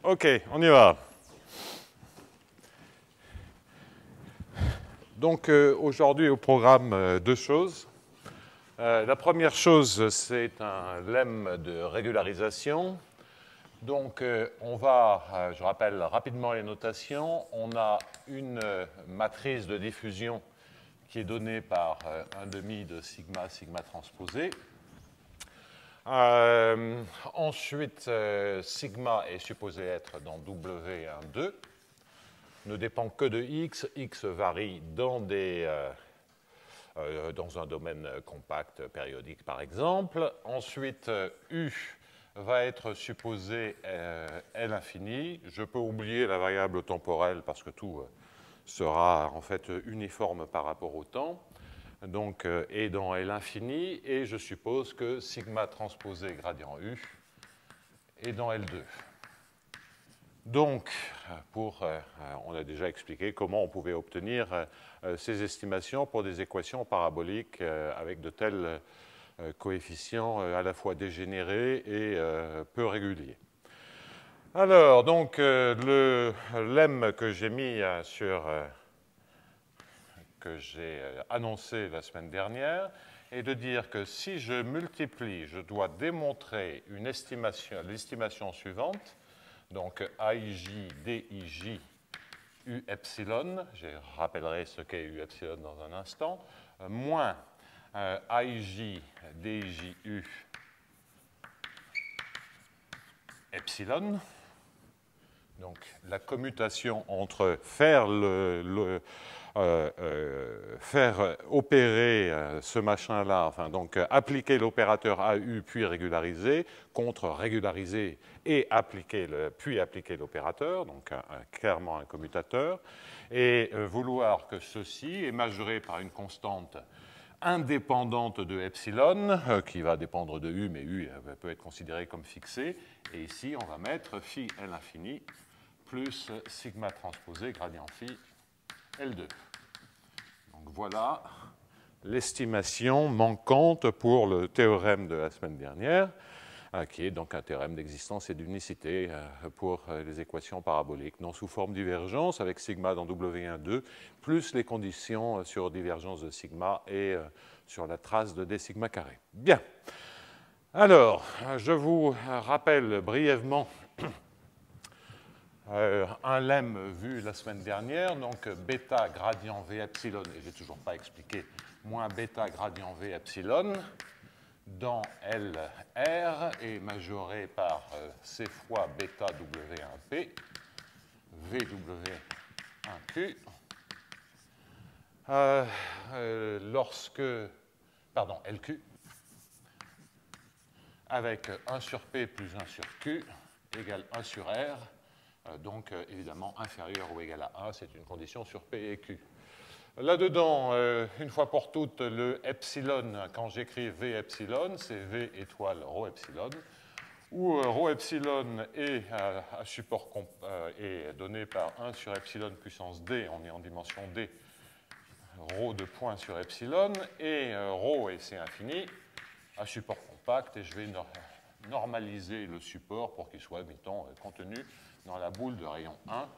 Ok, on y va. Donc aujourd'hui au programme, deux choses. La première chose, c'est un lemme de régularisation. Donc on va, je rappelle rapidement les notations, on a une matrice de diffusion qui est donnée par un demi de sigma, sigma transposé. Ensuite, sigma est supposé être dans W12, ne dépend que de x, x varie dans, dans un domaine compact périodique par exemple. Ensuite, U va être supposé L infini. Je peux oublier la variable temporelle parce que tout sera en fait uniforme par rapport au temps. Donc, et dans L infini, et je suppose que sigma transposé gradient U est dans L2. Donc, on a déjà expliqué comment on pouvait obtenir ces estimations pour des équations paraboliques avec de tels coefficients à la fois dégénérés et peu réguliers. Alors, donc, le lemme que j'ai mis que j'ai annoncé la semaine dernière est de dire que si je multiplie, je dois démontrer l'estimation suivante, donc AIJ, DIJ, U epsilon, je rappellerai ce qu'est U epsilon dans un instant, moins AIJ, DIJ, U epsilon. Donc la commutation entre faire faire opérer ce machin-là, enfin, donc appliquer l'opérateur AU puis régulariser, contre régulariser et puis appliquer l'opérateur, donc clairement un commutateur, et vouloir que ceci est majoré par une constante indépendante de epsilon, qui va dépendre de U, mais U peut être considéré comme fixé, et ici on va mettre phi L infini plus sigma transposé gradient phi L2. Donc voilà l'estimation manquante pour le théorème de la semaine dernière, qui est donc un théorème d'existence et d'unicité pour les équations paraboliques, non sous forme divergence, avec sigma dans W12, plus les conditions sur divergence de sigma et sur la trace de d sigma carré. Bien. Alors, je vous rappelle brièvement un lemme vu la semaine dernière, donc bêta gradient V epsilon, et je n'ai toujours pas expliqué, moins bêta gradient V epsilon dans LR est majoré par C fois bêta W1P, VW1Q, LQ, avec 1 sur P plus 1 sur Q égale 1 sur R, donc évidemment inférieur ou égal à 1, c'est une condition sur P et Q. Là-dedans, une fois pour toutes, le epsilon, quand j'écris V epsilon, c'est V étoile rho epsilon, où rho epsilon est à support est donné par 1 sur epsilon puissance D, on est en dimension D, rho de point sur epsilon, et rho, et c'est infini, à support compact, et je vais normaliser le support pour qu'il soit, mettons, contenu dans la boule de rayon 1.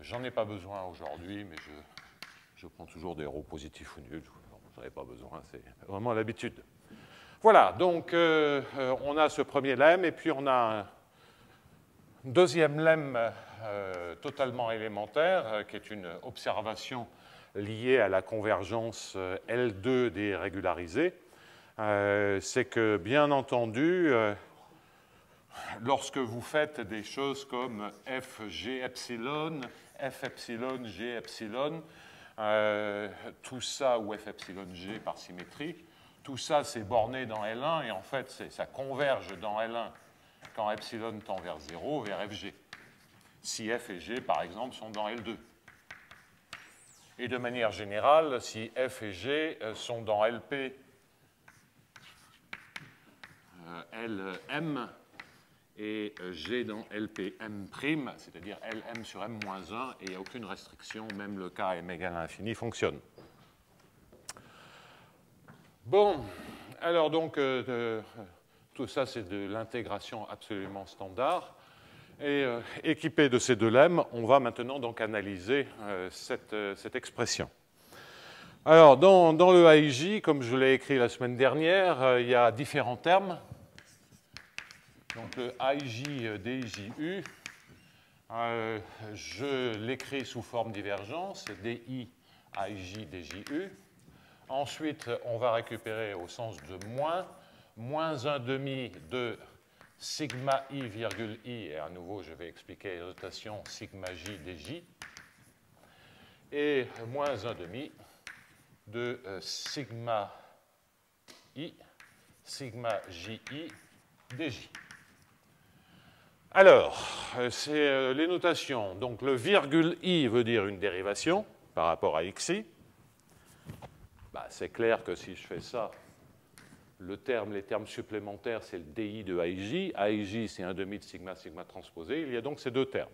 J'en ai pas besoin aujourd'hui, mais je prends toujours des rho positifs ou nuls. J'en ai pas besoin, c'est vraiment l'habitude. Voilà, donc on a ce premier lemme, et puis on a un deuxième lemme totalement élémentaire, qui est une observation liée à la convergence L2 des régularisés. C'est que, bien entendu, lorsque vous faites des choses comme f, g epsilon, f epsilon, g epsilon, tout ça, ou f epsilon g par symétrie, tout ça c'est borné dans L1 et en fait ça converge dans L1 quand epsilon tend vers 0, vers fg. Si f et g par exemple sont dans L2. Et de manière générale, si f et g sont dans LP, Lm, et G dans LPM', c'est-à-dire Lm sur M-1, et il n'y a aucune restriction, même le cas m égale à l'infini fonctionne. Bon, alors donc, tout ça c'est de l'intégration absolument standard. Et équipé de ces deux lemmes, on va maintenant donc analyser cette expression. Alors, dans le AIJ, comme je l'ai écrit la semaine dernière, il y a différents termes. Donc le AIJ DIJU, je l'écris sous forme divergence, DI AIJ DJU. Ensuite, on va récupérer au sens de moins 1,5 de sigma I virgule I, et à nouveau je vais expliquer la notation sigma J dJ, et moins 1,5 de sigma I, sigma JI dJ. Alors, c'est les notations. Donc le virgule I veut dire une dérivation par rapport à XI. Bah, c'est clair que si je fais ça, les termes supplémentaires, c'est le DI de AIJ. AIJ, c'est 1,5 de sigma, sigma transposé. Il y a donc ces deux termes.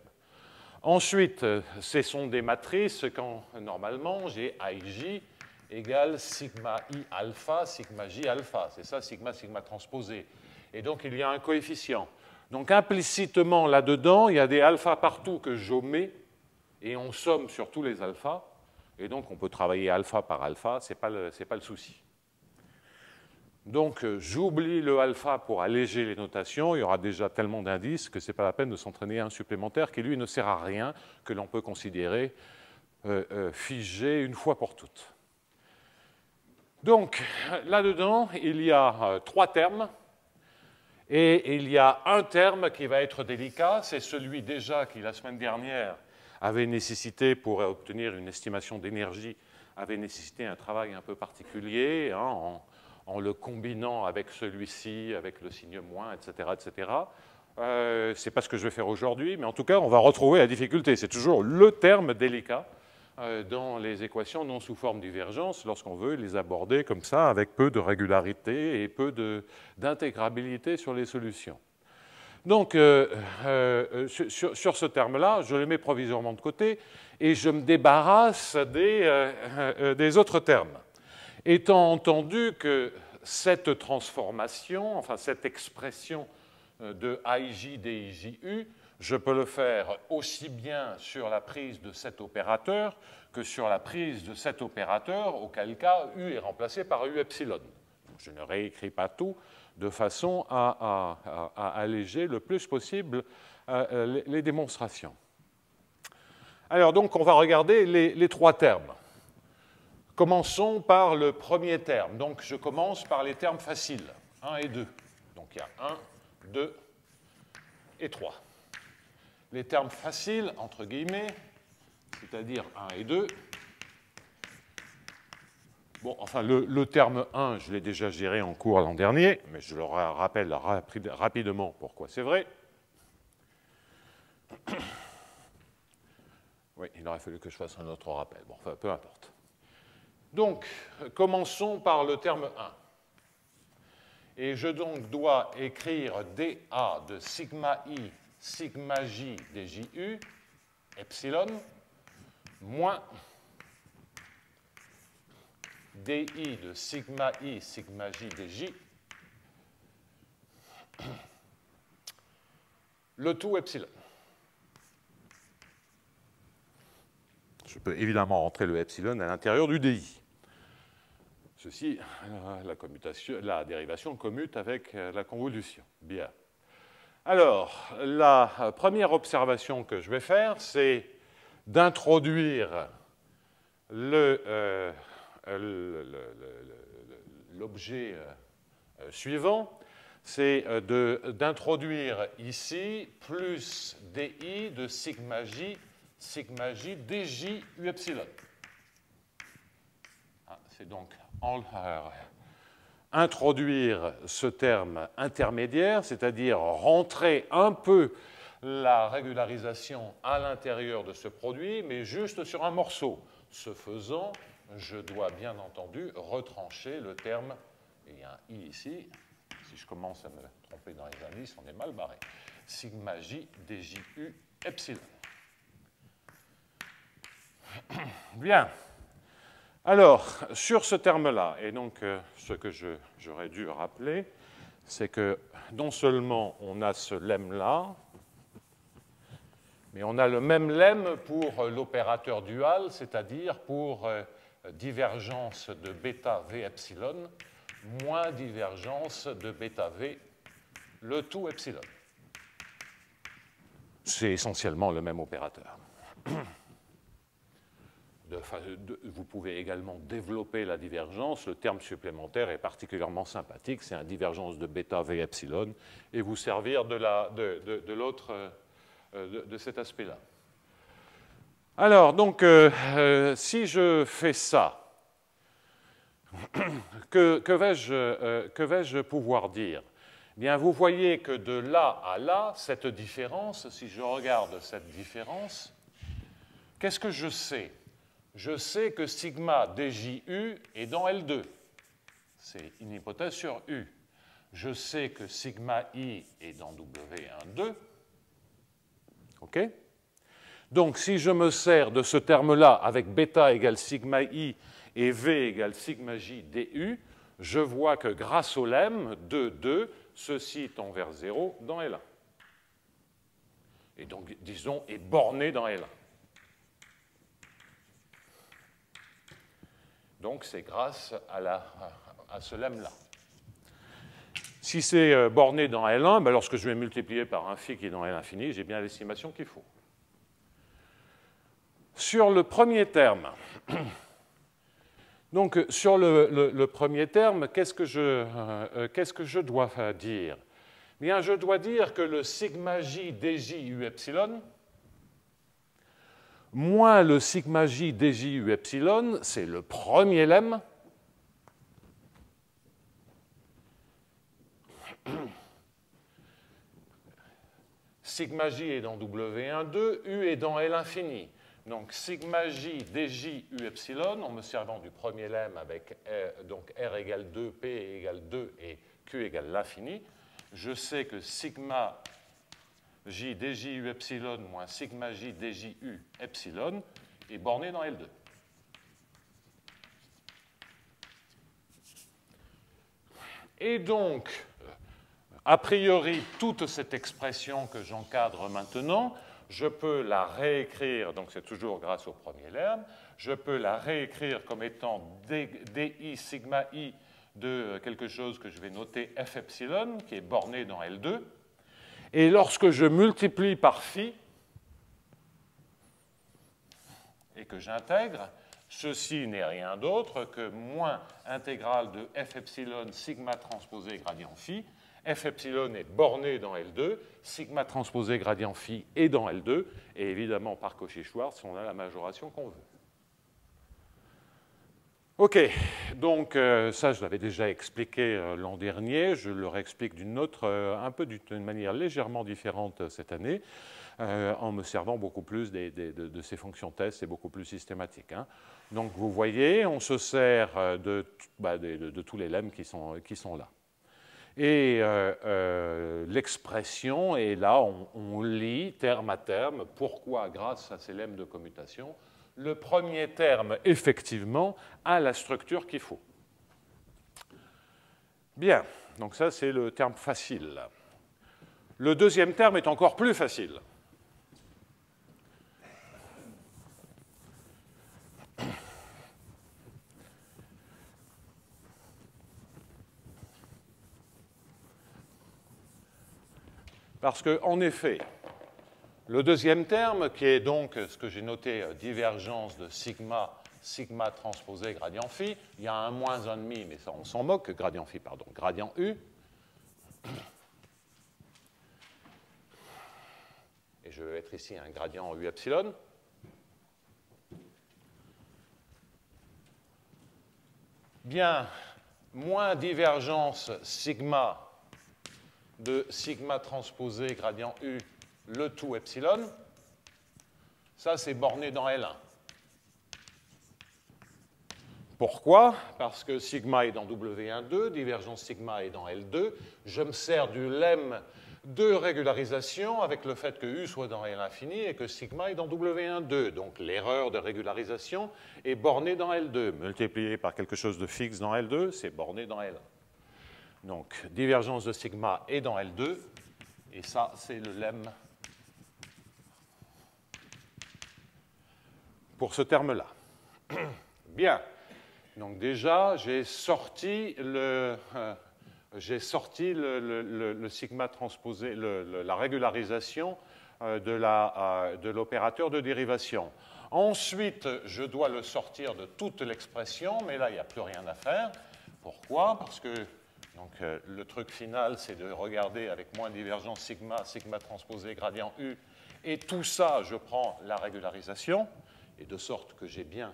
Ensuite, ce sont des matrices quand, normalement, j'ai AIJ égale sigma I alpha, sigma J alpha. C'est ça, sigma, sigma transposé. Et donc, il y a un coefficient. Donc, implicitement, là-dedans, il y a des alphas partout que j'omets, et on somme sur tous les alphas. Et donc, on peut travailler alpha par alpha, ce n'est pas le souci. Donc, j'oublie le alpha pour alléger les notations. Il y aura déjà tellement d'indices que ce n'est pas la peine de s'entraîner un supplémentaire qui, lui, ne sert à rien, que l'on peut considérer figé une fois pour toutes. Donc, là-dedans, il y a trois termes. Et il y a un terme qui va être délicat. C'est celui déjà qui, la semaine dernière, avait nécessité, pour obtenir une estimation d'énergie, avait nécessité un travail un peu particulier, hein, en le combinant avec celui-ci, avec le signe moins, etc. etc. Ce n'est pas ce que je vais faire aujourd'hui, mais en tout cas, on va retrouver la difficulté. C'est toujours le terme délicat dans les équations non sous forme divergence, lorsqu'on veut les aborder comme ça, avec peu de régularité et peu d'intégrabilité sur les solutions. Donc, sur ce terme-là, je le mets provisoirement de côté et je me débarrasse des autres termes. Étant entendu que cette transformation, enfin cette expression de AIJ DIJU, je peux le faire aussi bien sur la prise de cet opérateur que sur la prise de cet opérateur, auquel cas U est remplacé par U epsilon. Je ne réécris pas tout de façon à alléger le plus possible les démonstrations. Alors donc, on va regarder les trois termes. Commençons par le premier terme. Donc, je commence par les termes faciles, 1 et 2. Donc, il y a 1, 2 et 3. Les termes faciles, entre guillemets, c'est-à-dire 1 et 2. Bon, enfin, le terme 1, je l'ai déjà géré en cours l'an dernier, mais je le rappelle rapidement pourquoi c'est vrai. Oui, il aurait fallu que je fasse un autre rappel. Bon, enfin, peu importe. Donc, commençons par le terme 1. Et je donc dois écrire dA de sigma I, sigma J dJU, epsilon, moins dI de sigma I, sigma J dJ, le tout epsilon. Je peux évidemment rentrer le epsilon à l'intérieur du DI. Ceci, la dérivation commute avec la convolution. Bien. Alors, la première observation que je vais faire, c'est d'introduire l'objet suivant, c'est d'introduire ici plus dI de sigma J dJ U epsilon. C'est donc introduire ce terme intermédiaire, c'est-à-dire rentrer un peu la régularisation à l'intérieur de ce produit, mais juste sur un morceau. Ce faisant, je dois bien entendu retrancher le terme, il y a un I ici, si je commence à me tromper dans les indices, on est mal barré, sigma J dJU epsilon. Bien. Alors, sur ce terme-là, et donc ce que j'aurais dû rappeler, c'est que non seulement on a ce lemme-là, Mais on a le même lemme pour l'opérateur dual, c'est-à-dire pour divergence de bêta V epsilon moins divergence de bêta V le tout epsilon. C'est essentiellement le même opérateur. Vous pouvez également développer la divergence. Le terme supplémentaire est particulièrement sympathique. C'est une divergence de bêta V epsilon et vous servir de cet aspect-là. Alors, donc, si je fais ça, que vais-je pouvoir dire? Eh bien, vous voyez que de là à là, cette différence, si je regarde cette différence, qu'est-ce que je sais? Je sais que sigma dJu est dans L2. C'est une hypothèse sur U. Je sais que sigma I est dans W12. OK? Donc, si je me sers de ce terme-là avec bêta égale sigma I et V égale sigma J du, je vois que grâce au lemme de 2, ceci tend vers 0 dans L1. Et donc, disons, est borné dans L1. Donc, c'est grâce à ce lemme-là. Si c'est borné dans L1, ben lorsque je vais multiplier par un phi qui est dans L infini, j'ai bien l'estimation qu'il faut. Sur le premier terme, donc sur le premier terme, qu'est-ce que je dois dire? Bien, je dois dire que le sigma j dj u epsilon moins le sigma j dj u epsilon, c'est le premier lemme. Sigma j est dans W12, U est dans L infini. Donc sigma j dj u epsilon, en me servant du premier lemme avec donc R égale 2, P égale 2 et Q égale l'infini, je sais que sigma j dj u epsilon moins sigma j dj u epsilon est borné dans L2. Et donc, a priori, toute cette expression que j'encadre maintenant, je peux la réécrire, donc c'est toujours grâce au premier lemme, je peux la réécrire comme étant di sigma i de quelque chose que je vais noter f epsilon, qui est borné dans L2. Et lorsque je multiplie par phi et que j'intègre, ceci n'est rien d'autre que moins intégrale de f epsilon sigma transposé gradient phi. F epsilon est borné dans L2, sigma transposé gradient phi est dans L2, et évidemment par Cauchy-Schwarz, on a la majoration qu'on veut. OK, donc ça je l'avais déjà expliqué l'an dernier, je le réexplique d'une manière légèrement différente cette année, en me servant beaucoup plus de ces fonctions test, c'est beaucoup plus systématique. Hein. Donc vous voyez, on se sert de tous les lemmes qui sont là. Et l'expression est là, on lit terme à terme, pourquoi grâce à ces lemmes de commutation, le premier terme, effectivement, a la structure qu'il faut. Bien, donc ça c'est le terme facile. Le deuxième terme est encore plus facile. Parce qu'en effet, le deuxième terme, qui est donc ce que j'ai noté, divergence de sigma, sigma transposé gradient phi, il y a un moins 1,5, mais ça on s'en moque, gradient phi, pardon, gradient u. Et je vais mettre ici un gradient u epsilon. Bien, moins divergence sigma de sigma transposé gradient U, le tout epsilon, ça c'est borné dans L1. Pourquoi? Parce que sigma est dans W12, divergence sigma est dans L2, je me sers du lemme de régularisation avec le fait que U soit dans L infini et que sigma est dans W12. Donc l'erreur de régularisation est bornée dans L2. Multiplié par quelque chose de fixe dans L2, c'est borné dans L1. Donc, divergence de sigma est dans L2, et ça, c'est le lemme pour ce terme-là. Bien. Donc déjà, j'ai sorti le sigma transposé, la régularisation de l'opérateur de dérivation. Ensuite, je dois le sortir de toute l'expression, mais là, il n'y a plus rien à faire. Pourquoi? Parce que donc, le truc final, c'est de regarder avec moins divergence sigma, sigma transposé, gradient U, et tout ça, je prends la régularisation, et de sorte que j'ai bien,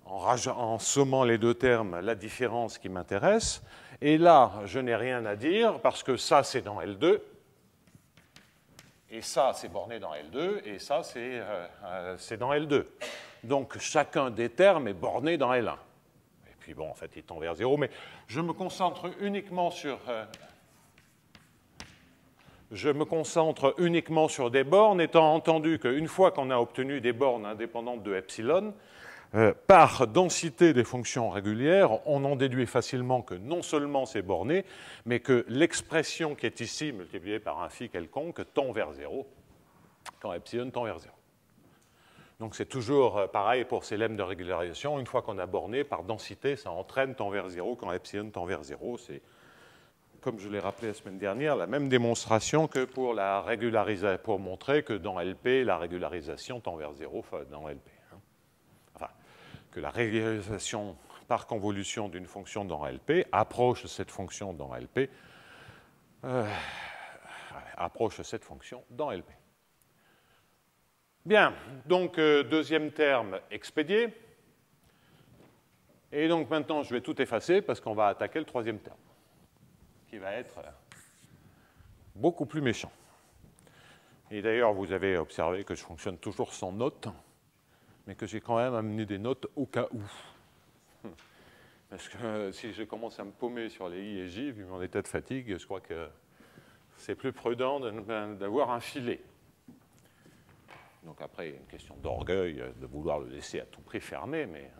en sommant les deux termes, la différence qui m'intéresse. Et là, je n'ai rien à dire, parce que ça, c'est dans L2, et ça, c'est borné dans L2, et ça, c'est dans L2. Donc, chacun des termes est borné dans L1. Et puis, bon, en fait, il tend vers 0, mais je me concentre uniquement sur des bornes, étant entendu qu'une fois qu'on a obtenu des bornes indépendantes de epsilon, par densité des fonctions régulières, on en déduit facilement que non seulement c'est borné, mais que l'expression qui est ici, multipliée par un phi quelconque, tend vers 0, quand epsilon tend vers 0. Donc c'est toujours pareil pour ces lemmes de régularisation. Une fois qu'on a borné, par densité, ça entraîne tend vers 0 quand epsilon tend vers 0. C'est, comme je l'ai rappelé la semaine dernière, la même démonstration que pour la régularisation, pour montrer que dans LP, la régularisation tend vers 0 dans LP. Que la régularisation par convolution d'une fonction dans LP approche cette fonction dans LP, Bien, donc deuxième terme expédié. Et donc maintenant, je vais tout effacer parce qu'on va attaquer le troisième terme, qui va être beaucoup plus méchant. Et d'ailleurs, vous avez observé que je fonctionne toujours sans notes, mais que j'ai quand même amené des notes au cas où. Parce que si je commence à me paumer sur les I et J, vu mon état de fatigue, je crois que c'est plus prudent d'avoir un filet. Donc après, il y a une question d'orgueil, de vouloir le laisser à tout prix fermé, mais...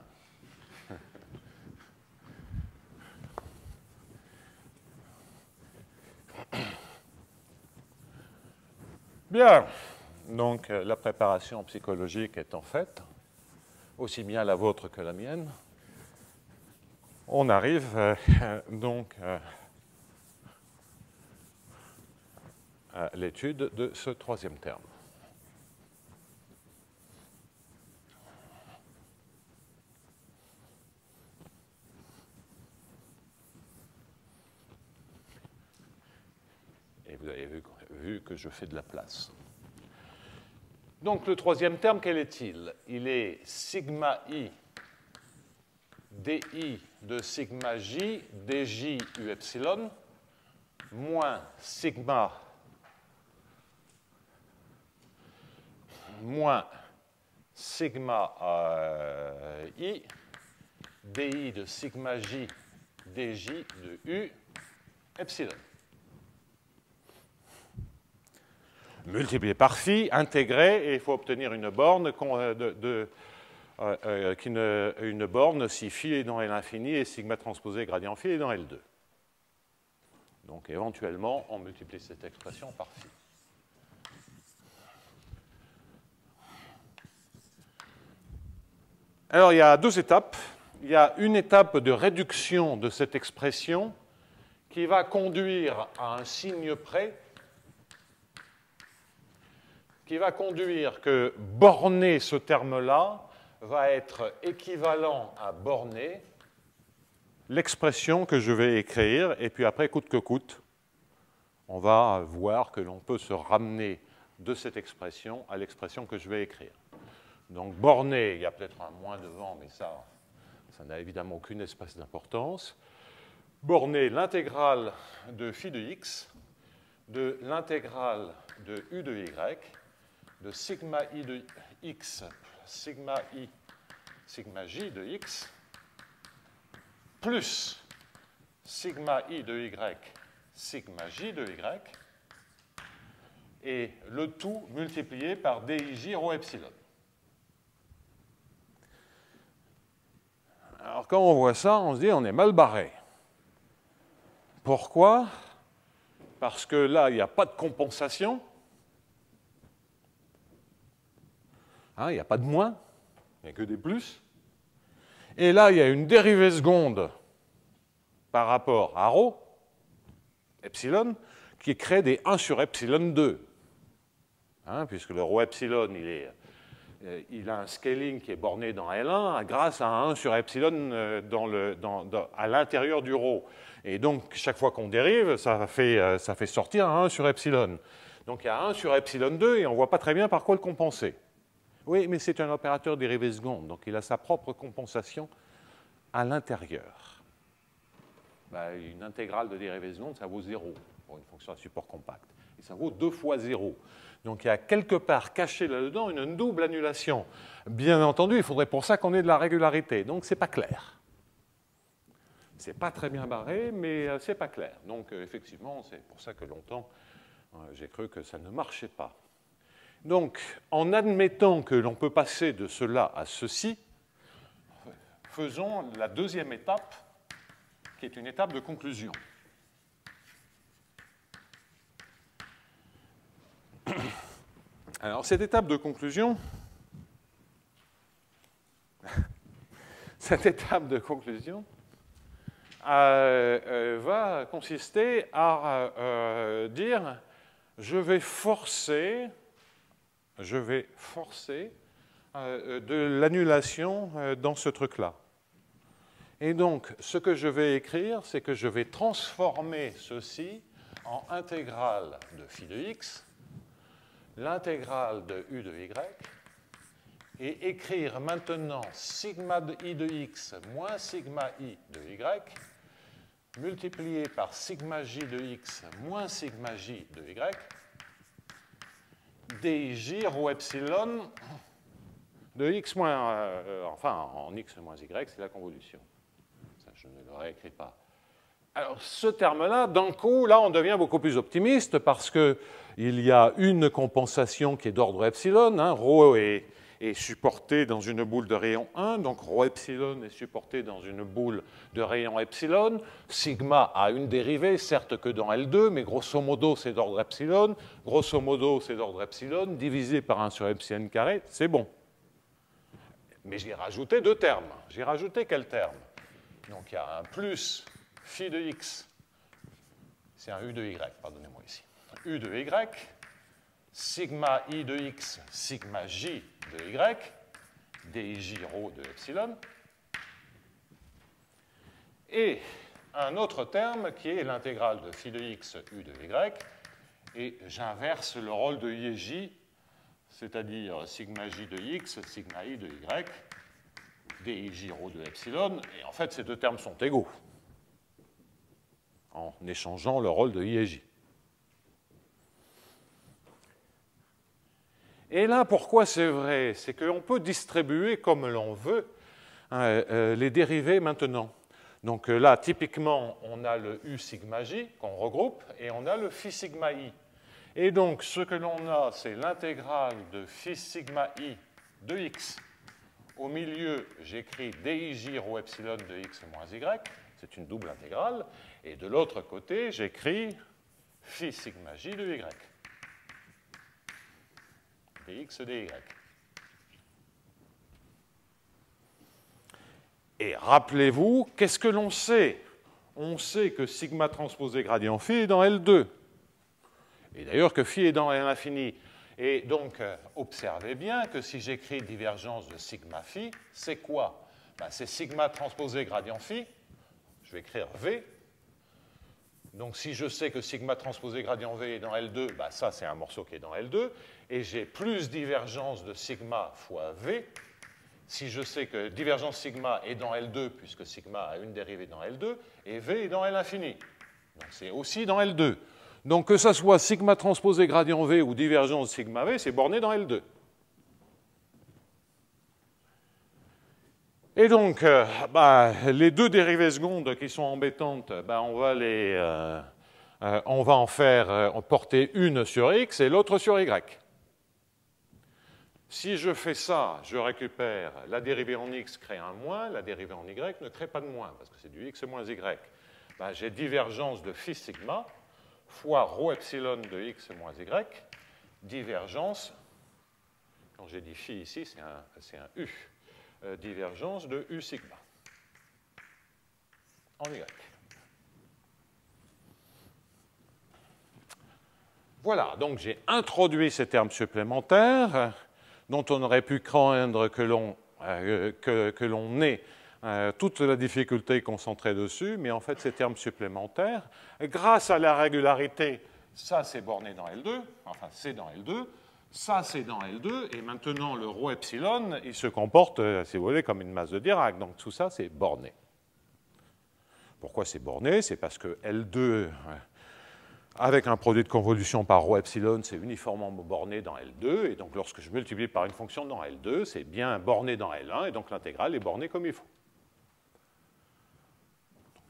Bien, donc la préparation psychologique étant faite, aussi bien la vôtre que la mienne, on arrive donc à l'étude de ce troisième terme. Et vous avez vu que je fais de la place. Donc le troisième terme, quel est-il? Il est sigma i di de sigma j dj u epsilon moins sigma i di de sigma j dj de u epsilon. Multiplié par phi, intégré, et il faut obtenir une borne, une borne si phi est dans L infini et sigma transposé gradient phi est dans L2. Donc éventuellement, on multiplie cette expression par phi. Alors il y a deux étapes. Il y a une étape de réduction de cette expression qui va conduire à un signe près, qui va conduire que borner ce terme-là va être équivalent à borner l'expression que je vais écrire, et puis après, coûte que coûte, on va voir que l'on peut se ramener de cette expression à l'expression que je vais écrire. Donc borner, il y a peut-être un moins devant, mais ça n'a évidemment aucune espèce d'importance. Borner l'intégrale de phi de x, de l'intégrale de u de y, de sigma i de x, sigma i, sigma j de x, plus sigma i de y, sigma j de y, et le tout multiplié par dij rho epsilon. Alors quand on voit ça, on se dit on est mal barré. Pourquoi? Parce que là, il n'y a pas de compensation. Hein, il n'y a pas de moins. il n'y a que des plus. Et là, il y a une dérivée seconde par rapport à ρ, epsilon, qui crée des 1 sur epsilon 2. Hein, puisque le ρ epsilon, il a un scaling qui est borné dans L1 grâce à un 1 sur epsilon à l'intérieur du ρ. Et donc, chaque fois qu'on dérive, ça fait sortir un 1 sur epsilon. Donc, il y a 1 sur epsilon 2 et on ne voit pas très bien par quoi le compenser. Oui, mais c'est un opérateur dérivée seconde, donc il a sa propre compensation à l'intérieur. Ben, une intégrale de dérivée seconde, ça vaut 0 pour une fonction à support compact. Et ça vaut 2 fois 0. Donc il y a quelque part caché là-dedans une double annulation. Bien entendu, il faudrait pour ça qu'on ait de la régularité. Donc c'est pas clair. C'est pas très bien barré, mais c'est pas clair. Donc effectivement, c'est pour ça que longtemps, j'ai cru que ça ne marchait pas. Donc, en admettant que l'on peut passer de cela à ceci, faisons la deuxième étape, qui est une étape de conclusion. Alors, cette étape de conclusion, va consister à dire je vais forcer de l'annulation dans ce truc-là. Et donc, ce que je vais écrire, c'est que je vais transformer ceci en intégrale de phi de x, l'intégrale de u de y, et écrire maintenant sigma de i de x moins sigma i de y, multiplié par sigma j de x moins sigma j de y, dij rho epsilon de x moins, enfin en x moins y, c'est la convolution. Ça, je ne le réécris pas. Alors, ce terme-là, d'un coup, là, on devient beaucoup plus optimiste parce qu'il y a une compensation qui est d'ordre epsilon. Hein, ρ est supporté dans une boule de rayon 1, donc ρ epsilon est supporté dans une boule de rayon epsilon. Sigma a une dérivée, certes que dans L2, mais grosso modo, c'est d'ordre epsilon. Grosso modo, c'est d'ordre epsilon, divisé par 1 sur epsilon carré, c'est bon. Mais j'ai rajouté deux termes. J'ai rajouté quel terme? Donc, il y a un plus phi de x, c'est un u de y, pardonnez-moi ici. U de y, sigma i de x, sigma j de y, dij rho de epsilon, et un autre terme qui est l'intégrale de phi de x u de y, et j'inverse le rôle de i et j, c'est-à-dire sigma j de x, sigma i de y, dij rho de epsilon, et en fait ces deux termes sont égaux, en échangeant le rôle de i et j. Et là, pourquoi c'est vrai? C'est qu'on peut distribuer comme l'on veut les dérivés maintenant. Donc là, typiquement, on a le u sigma j qu'on regroupe et on a le phi sigma i. Et donc, ce que l'on a, c'est l'intégrale de phi sigma i de x. Au milieu, j'écris dij rho epsilon de x moins y. C'est une double intégrale. Et de l'autre côté, j'écris phi sigma j de y. Dx dy. Et rappelez-vous, qu'est-ce que l'on sait? On sait que sigma transposé gradient phi est dans L2. Et d'ailleurs que phi est dans L infini. Et donc, observez bien que si j'écris divergence de sigma phi, c'est quoi? Ben, c'est sigma transposé gradient phi. Je vais écrire V. Donc, si je sais que sigma transposé gradient V est dans L2, ben ça, c'est un morceau qui est dans L2. Et j'ai plus divergence de sigma fois V. Si je sais que divergence sigma est dans L2, puisque sigma a une dérivée dans L2, et V est dans L infini. Donc, c'est aussi dans L2. Donc, que ça soit sigma transposé gradient V ou divergence sigma V, c'est borné dans L2. Et donc, les deux dérivées secondes qui sont embêtantes, on va en faire porter une sur x et l'autre sur y. Si je fais ça, je récupère la dérivée en x crée un moins, la dérivée en y ne crée pas de moins, parce que c'est du x moins y. J'ai divergence de phi sigma fois rho epsilon de x moins y, divergence, quand j'ai dit phi ici, c'est un u. divergence de U sigma en Y. Voilà, donc j'ai introduit ces termes supplémentaires dont on aurait pu craindre que l'on ait toute la difficulté concentrée dessus, mais en fait ces termes supplémentaires, grâce à la régularité, ça c'est borné dans L2, enfin c'est dans L2, ça c'est dans L2, et maintenant le ρ epsilon, il se comporte, si vous voulez, comme une masse de Dirac, donc tout ça c'est borné. Pourquoi c'est borné? C'est parce que L2, avec un produit de convolution par ρ epsilon, c'est uniformément borné dans L2, et donc lorsque je multiplie par une fonction dans L2, c'est bien borné dans L1, et donc l'intégrale est bornée comme il faut.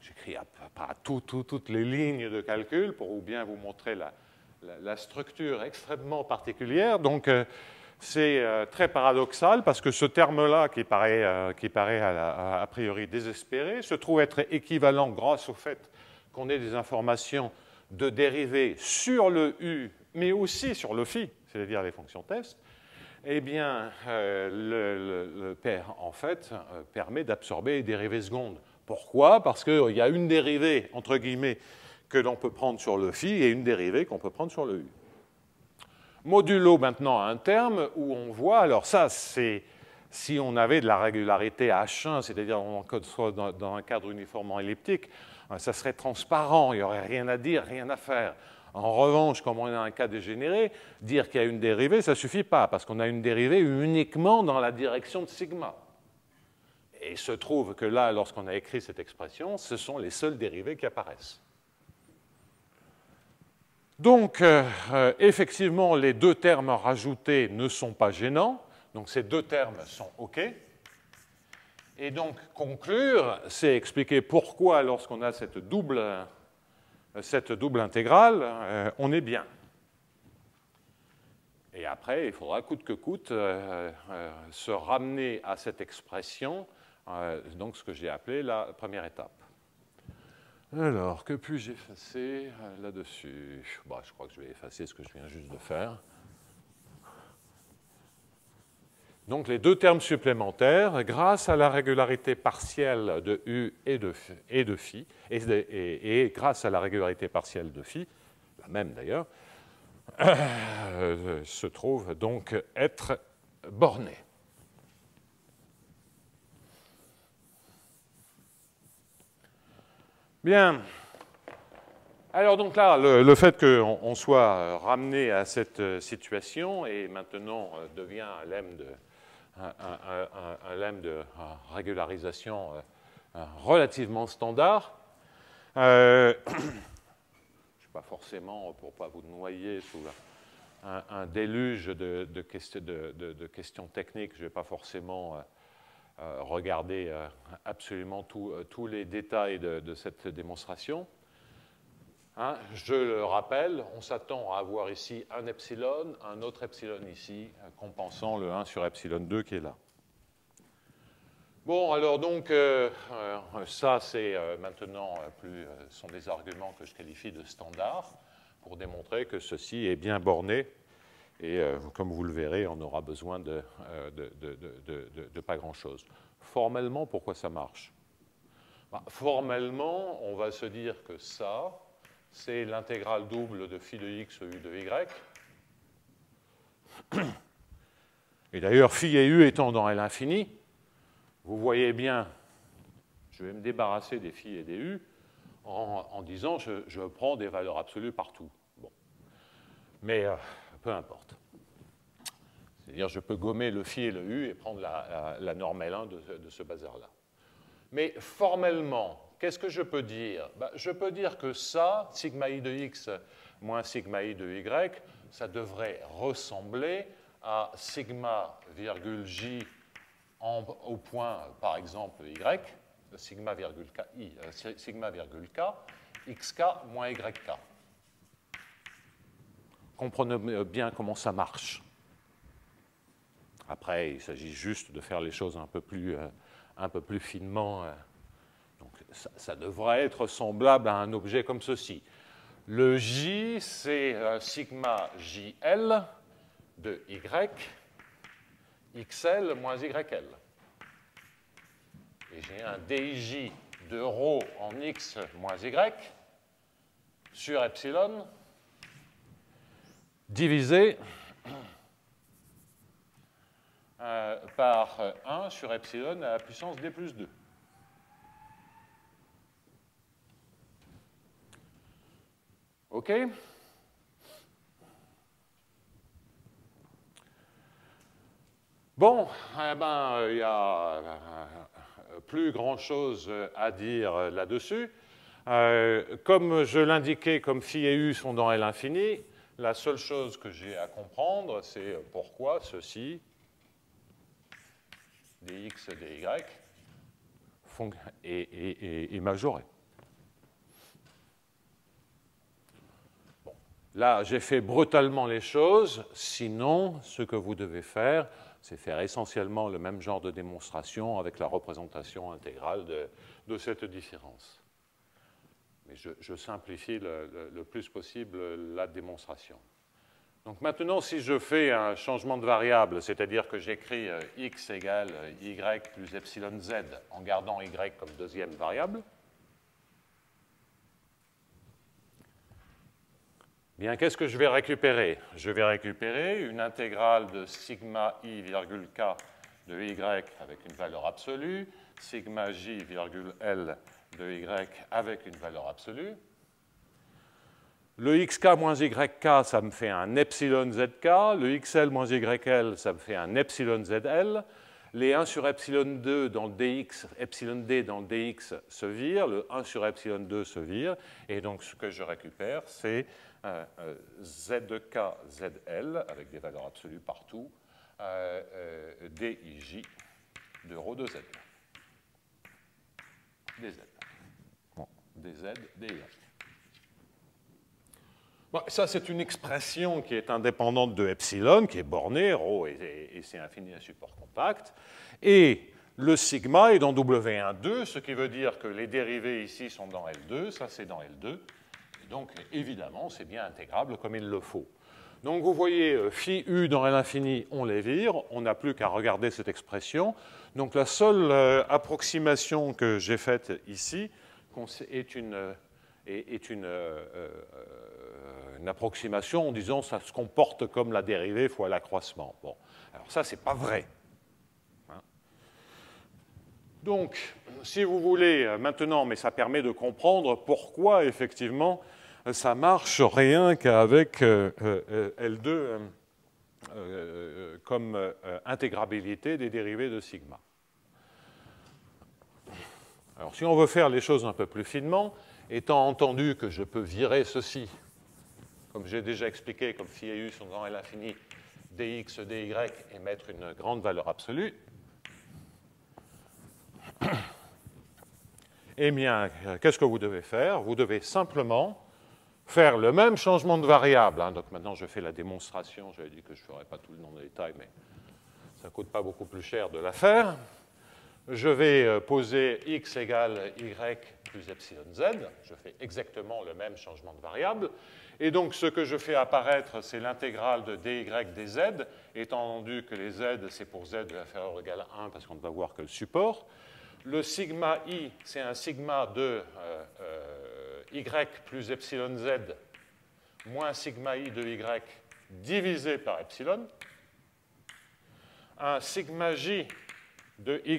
J'écris pas toutes les lignes de calcul pour bien vous montrer la structure extrêmement particulière. Donc, c'est très paradoxal parce que ce terme-là, qui paraît a priori désespéré, se trouve être équivalent grâce au fait qu'on ait des informations de dérivées sur le U, mais aussi sur le phi, c'est-à-dire les fonctions test. Eh bien, le pair, en fait, permet d'absorber les dérivées secondes. Pourquoi? Parce qu'il y a une dérivée, entre guillemets, que l'on peut prendre sur le phi et une dérivée qu'on peut prendre sur le U. Modulo, maintenant, a un terme où on voit, alors ça, c'est si on avait de la régularité H1, c'est-à-dire soit dans un cadre uniformément elliptique, ça serait transparent, il n'y aurait rien à dire, rien à faire. En revanche, comme on a un cas dégénéré, dire qu'il y a une dérivée, ça ne suffit pas, parce qu'on a une dérivée uniquement dans la direction de sigma. Et il se trouve que là, lorsqu'on a écrit cette expression, ce sont les seules dérivées qui apparaissent. Donc, effectivement, les deux termes rajoutés ne sont pas gênants. Donc, ces deux termes sont OK. Et donc, conclure, c'est expliquer pourquoi, lorsqu'on a cette double intégrale, on est bien. Et après, il faudra coûte que coûte se ramener à cette expression, donc ce que j'ai appelé la première étape. Alors, que puis-je effacer là-dessus? Bon, je crois que je vais effacer ce que je viens juste de faire. Donc, les deux termes supplémentaires, grâce à la régularité partielle de U et de phi, et grâce à la régularité partielle de phi, la même d'ailleurs, se trouvent donc être bornés. Bien. Alors donc là, le fait qu'on soit ramené à cette situation et maintenant devient un lemme de régularisation relativement standard. Je ne suis pas forcément, pour ne pas vous noyer sous un déluge de questions techniques, je ne vais pas forcément regarder absolument tous les détails de cette démonstration. Hein, je le rappelle, on s'attend à avoir ici un epsilon, un autre epsilon ici, compensant le 1 sur epsilon 2 qui est là. Bon, alors donc, ça, c'est maintenant sont des arguments que je qualifie de standards pour démontrer que ceci est bien borné. Et comme vous le verrez, on aura besoin de pas grand-chose. Formellement, pourquoi ça marche? Formellement, on va se dire que ça, c'est l'intégrale double de phi de x u de y. Et d'ailleurs, phi et u étant dans L', vous voyez bien, je vais me débarrasser des phi et des u en disant je prends des valeurs absolues partout. Bon. Mais peu importe. C'est-à-dire je peux gommer le phi et le u et prendre la norme L1 de ce bazar-là. Mais formellement, qu'est-ce que je peux dire? Je peux dire que ça, sigma i de x moins sigma i de y, ça devrait ressembler à sigma virgule j au point, par exemple, y, sigma virgule k, xk moins yk. Comprenez bien comment ça marche. Après, il s'agit juste de faire les choses un peu plus finement. Donc, ça devrait être semblable à un objet comme ceci. Le J, c'est sigma JL de Y, XL moins YL. et j'ai un dij de ρ en x moins y sur epsilon divisé par 1 sur epsilon à la puissance d plus 2. OK? Bon, eh ben, il y a plus grand-chose à dire là-dessus. Comme je l'indiquais, comme phi et u sont dans L infini, la seule chose que j'ai à comprendre, c'est pourquoi ceci, dx, dy, est majoré. Bon. Là, j'ai fait brutalement les choses, sinon, ce que vous devez faire, c'est faire essentiellement le même genre de démonstration avec la représentation intégrale de cette différence. Mais je simplifie le plus possible la démonstration. Donc maintenant, si je fais un changement de variable, c'est-à-dire que j'écris x égale y plus epsilon z en gardant y comme deuxième variable, bien, qu'est-ce que je vais récupérer? Je vais récupérer une intégrale de sigma i virgule k de y avec une valeur absolue, sigma j virgule l de y avec une valeur absolue. Le xk moins yk, ça me fait un epsilon zk. Le xl moins yl, ça me fait un epsilon zl. Les 1 sur epsilon 2 dans le dx, epsilon d dans le dx se vire. Le 1 sur epsilon 2 se vire. Et donc, ce que je récupère, c'est zk zl, avec des valeurs absolues partout, dij de ρ de z. dz. Bon, dz, dy. Bon, ça, c'est une expression qui est indépendante de epsilon, qui est bornée, ρ et c'est infini à support compact. Et le sigma est dans W12, ce qui veut dire que les dérivés ici sont dans L2, ça c'est dans L2. Et donc, évidemment, c'est bien intégrable comme il le faut. Donc, vous voyez, phi u dans L infini, on les vire. On n'a plus qu'à regarder cette expression. Donc, la seule approximation que j'ai faite ici est une approximation en disant que ça se comporte comme la dérivée fois l'accroissement. Bon, alors ça, c'est pas vrai. Hein? Donc, si vous voulez, maintenant, mais ça permet de comprendre pourquoi, effectivement, ça marche rien qu'avec L2 comme intégrabilité des dérivés de sigma. Alors, si on veut faire les choses un peu plus finement, étant entendu que je peux virer ceci, comme j'ai déjà expliqué, comme phi et u sont dans L infini, dx, dy, et mettre une grande valeur absolue, eh bien, qu'est-ce que vous devez faire? Vous devez simplement faire le même changement de variable. Hein. Donc maintenant, je fais la démonstration. J'avais dit que je ne ferais pas tout le nom de détail, mais ça ne coûte pas beaucoup plus cher de la faire. Je vais poser x égale y plus epsilon z. Je fais exactement le même changement de variable. Et donc, ce que je fais apparaître, c'est l'intégrale de dy dz, étant entendu que les z, c'est pour z inférieur ou égal à 1, parce qu'on ne va voir que le support. Le sigma i, c'est un sigma de y plus epsilon z moins sigma i de y divisé par epsilon. Un sigma j de y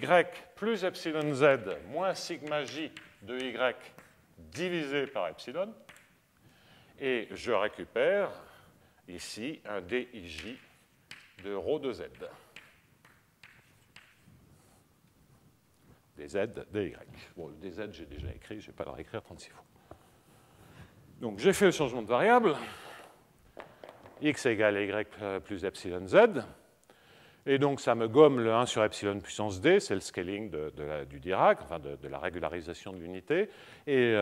plus epsilon z moins sigma j de y divisé par epsilon. Et je récupère ici un dij de ρ de z. Dz, dy. Bon, le dz, j'ai déjà écrit, je ne vais pas le réécrire 36 fois. Donc, j'ai fait le changement de variable. X égale y plus epsilon z. Et donc, ça me gomme le 1 sur epsilon puissance d, c'est le scaling du Dirac, enfin de la régularisation de l'unité. Et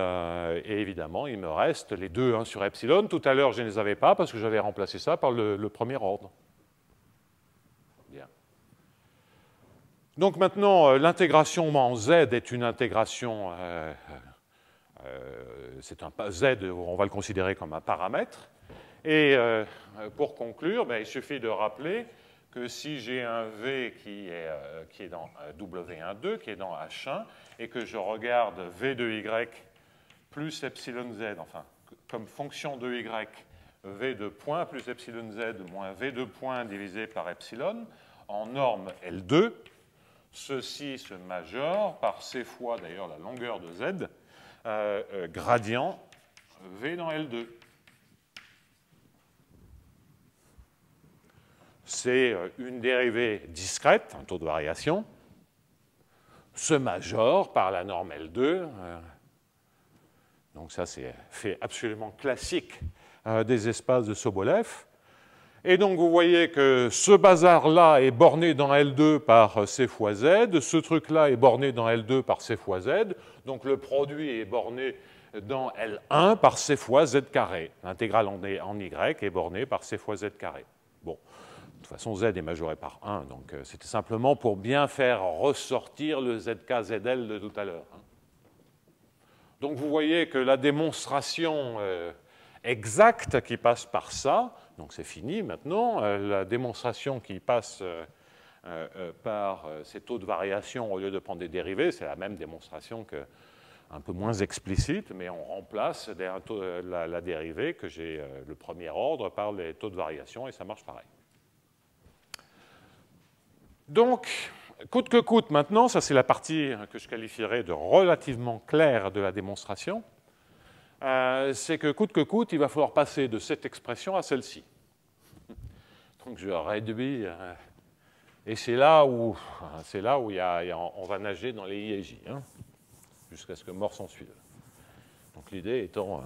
évidemment, il me reste les deux 1 sur epsilon. Tout à l'heure, je ne les avais pas parce que j'avais remplacé ça par le premier ordre. Bien. Donc maintenant, l'intégration en z est une intégration, c'est un z, on va le considérer comme un paramètre. Et pour conclure, ben, il suffit de rappeler que si j'ai un V qui est dans W12, qui est dans H1, et que je regarde V de Y plus epsilon Z, enfin, comme fonction de Y, V de point plus epsilon Z moins V de point divisé par epsilon, en norme L2, ceci se majore par C fois d'ailleurs la longueur de Z, gradient V dans L2. C'est une dérivée discrète, un taux de variation, se majore par la norme L2. Donc ça, c'est fait absolument classique des espaces de Sobolev. Et donc, vous voyez que ce bazar-là est borné dans L2 par C fois Z, ce truc-là est borné dans L2 par C fois Z, donc le produit est borné dans L1 par C fois Z carré. L'intégrale en Y est bornée par C fois Z carré. Bon, de toute façon, Z est majoré par 1, donc c'était simplement pour bien faire ressortir le ZK ZL de tout à l'heure. Donc, vous voyez que la démonstration exacte qui passe par ça, donc c'est fini maintenant, la démonstration qui passe par ces taux de variation au lieu de prendre des dérivés, c'est la même démonstration un peu moins explicite, mais on remplace la dérivée que j'ai le premier ordre par les taux de variation et ça marche pareil. Donc, coûte que coûte maintenant, ça c'est la partie que je qualifierais de relativement claire de la démonstration, c'est que coûte, il va falloir passer de cette expression à celle-ci. Donc je réduis, et c'est là où on va nager dans les I et J, hein, jusqu'à ce que mort s'en suive. Donc l'idée étant,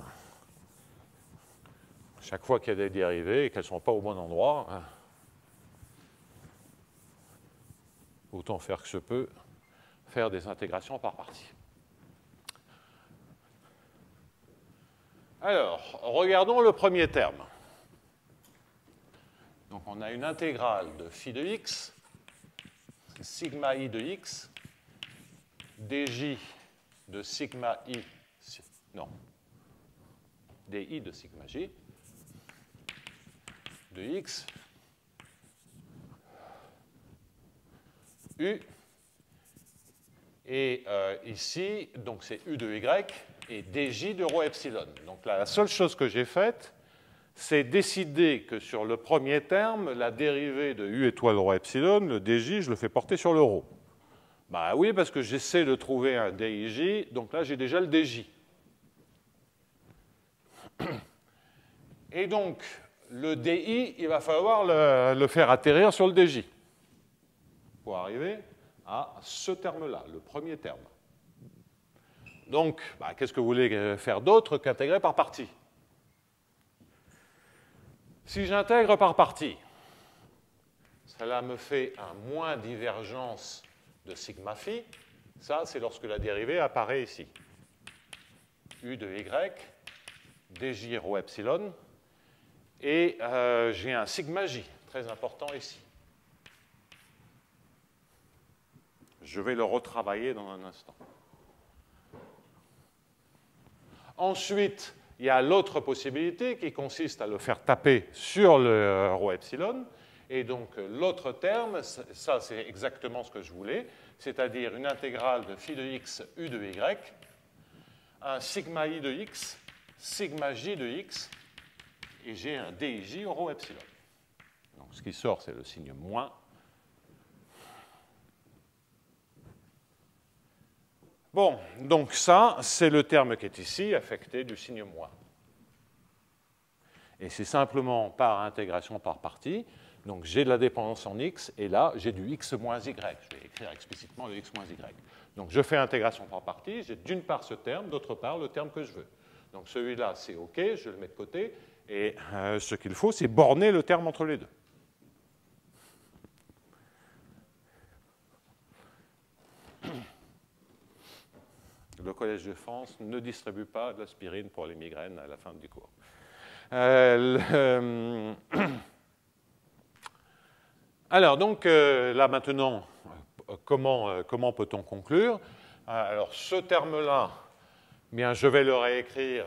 chaque fois qu'il y a des dérivées et qu'elles ne sont pas au bon endroit, autant faire que je peux, faire des intégrations par partie. Alors, regardons le premier terme. Donc, on a une intégrale de phi de x, sigma i de x, dj de sigma i, non, di de sigma j, de x, u, et ici, donc c'est u de y, et dj de rho epsilon. Donc là, la seule chose que j'ai faite, c'est décider que sur le premier terme, la dérivée de u étoile rho epsilon, le dj, je le fais porter sur le rho. Ben oui, parce que j'essaie de trouver un dij, donc là j'ai déjà le dj. Et donc, le di, il va falloir le faire atterrir sur le dj pour arriver à ce terme-là, le premier terme. Donc, bah, qu'est-ce que vous voulez faire d'autre qu'intégrer par partie? Si j'intègre par partie, cela me fait un moins divergence de sigma phi. Ça, c'est lorsque la dérivée apparaît ici. U de y, dj rho epsilon, et j'ai un sigma j, très important ici. Je vais le retravailler dans un instant. Ensuite, il y a l'autre possibilité qui consiste à le faire taper sur le rho epsilon. Et donc, l'autre terme, ça c'est exactement ce que je voulais, c'est-à-dire une intégrale de phi de x u de y, un sigma i de x, sigma j de x, et j'ai un dij au rho epsilon. Donc, ce qui sort, c'est le signe moins. Bon, donc ça, c'est le terme qui est ici, affecté du signe moins. Et c'est simplement par intégration par partie. Donc j'ai de la dépendance en x, et là, j'ai du x moins y. Je vais écrire explicitement le x moins y. Donc je fais intégration par partie, j'ai d'une part ce terme, d'autre part le terme que je veux. Donc celui-là, c'est OK, je le mets de côté, et ce qu'il faut, c'est borner le terme entre les deux. Le Collège de France ne distribue pas de l'aspirine pour les migraines à la fin du cours. Alors, donc, là maintenant, comment peut-on conclure? Alors, ce terme-là, bien, je vais le réécrire,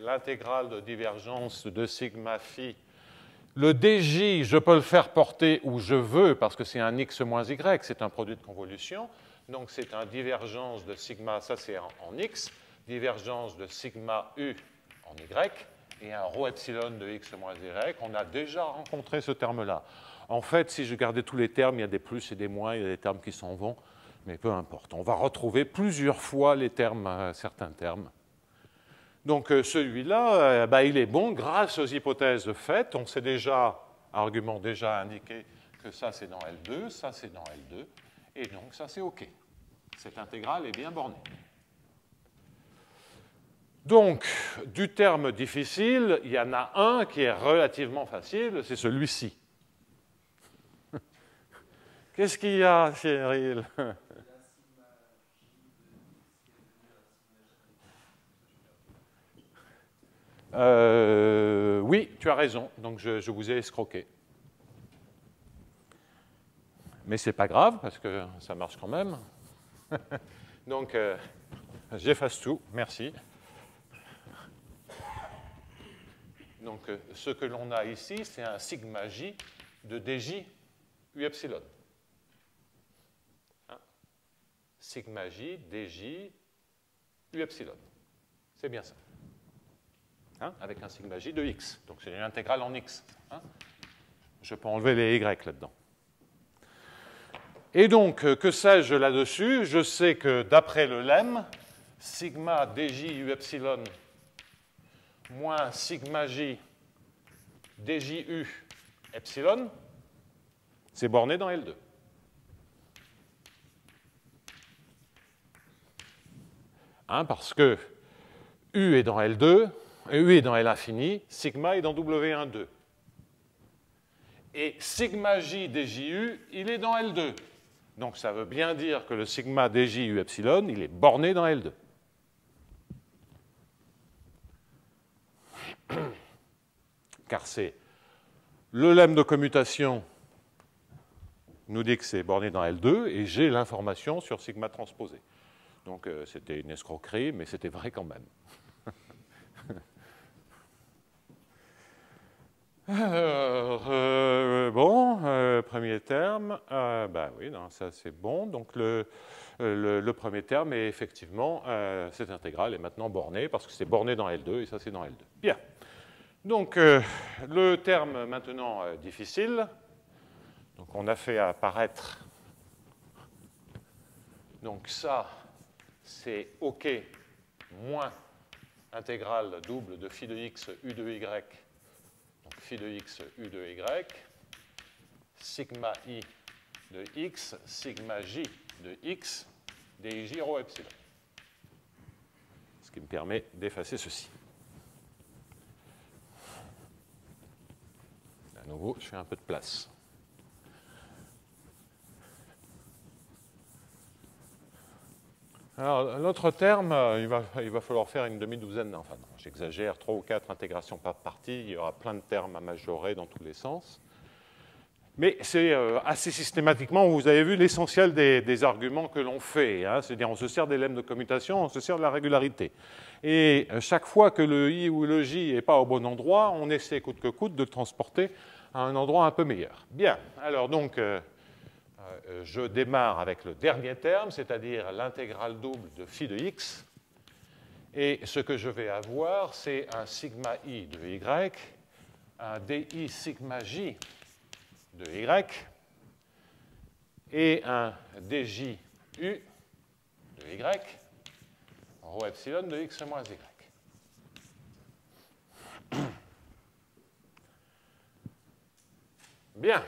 l'intégrale de divergence de sigma phi Le dj, je peux le faire porter où je veux, parce que c'est un x moins y, c'est un produit de convolution. Donc c'est une divergence de sigma, ça c'est en x, divergence de sigma u en y, et un rho epsilon de x moins y. On a déjà rencontré ce terme-là. En fait, si je gardais tous les termes, il y a des plus et des moins, il y a des termes qui s'en vont, mais peu importe. On va retrouver plusieurs fois les termes, certains termes. Donc celui-là, il est bon grâce aux hypothèses faites. On sait déjà, argument déjà indiqué, que ça c'est dans L2, ça c'est dans L2, et donc ça c'est OK. Cette intégrale est bien bornée. Donc, du terme difficile, il y en a un qui est relativement facile, c'est celui-ci. Qu'est-ce qu'il y a, Cyril? Oui, tu as raison, donc je vous ai escroqué. Mais ce n'est pas grave, parce que ça marche quand même. Donc, j'efface tout, merci. Donc, ce que l'on a ici, c'est un sigma j de dj u epsilon. Hein? Sigma j dj u epsilon. C'est bien ça. Hein? Avec un sigma j de x. Donc, c'est une intégrale en x. Hein? Je peux enlever les y là-dedans. Et donc, que sais-je là-dessus? Je sais que d'après le lemme, sigma dj u epsilon moins sigma j dj u epsilon, c'est borné dans L2. Hein, parce que U est dans L2, U est dans L infini, sigma est dans W12. Et sigma j dju, il est dans L2. Donc ça veut bien dire que le sigma dj u epsilon, il est borné dans L2. Car c'est le lemme de commutation nous dit que c'est borné dans L2 et j'ai l'information sur sigma transposé. Donc c'était une escroquerie, mais c'était vrai quand même. Alors, premier terme, oui, non, ça c'est bon. Donc le premier terme est effectivement, cette intégrale est maintenant bornée parce que c'est borné dans L2 et ça c'est dans L2. Bien. Donc le terme maintenant difficile. Donc on a fait apparaître. Donc ça, c'est OK moins intégrale double de phi de x u de y. Donc phi de x u de y, sigma i de x, sigma j de x, dij rho epsilon. Ce qui me permet d'effacer ceci. À nouveau, je fais un peu de place. Alors, l'autre terme, il va falloir faire une demi-douzaine, enfin non, j'exagère, 3 ou 4 intégrations par partie, il y aura plein de termes à majorer dans tous les sens. Mais c'est assez systématiquement, vous avez vu l'essentiel des arguments que l'on fait, hein, c'est-à-dire on se sert des lemmes de commutation, on se sert de la régularité. Et chaque fois que le i ou le j n'est pas au bon endroit, on essaie coûte que coûte de le transporter à un endroit un peu meilleur. Bien, alors donc, je démarre avec le dernier terme, c'est-à-dire l'intégrale double de phi de x. Et ce que je vais avoir, c'est un sigma i de y, un di sigma j de y, et un dj u de y, rho epsilon de x moins y. Bien.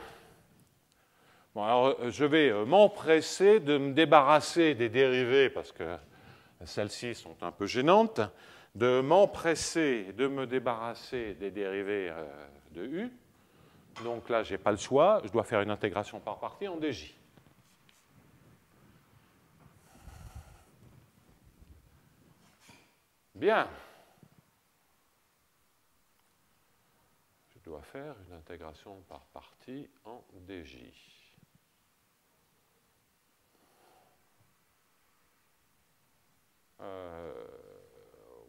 Bon, alors, je vais m'empresser de me débarrasser des dérivées, parce que celles-ci sont un peu gênantes, de m'empresser de me débarrasser des dérivées de U. Donc là, je n'ai pas le choix, je dois faire une intégration par partie en dj. Bien. Je dois faire une intégration par partie en dj.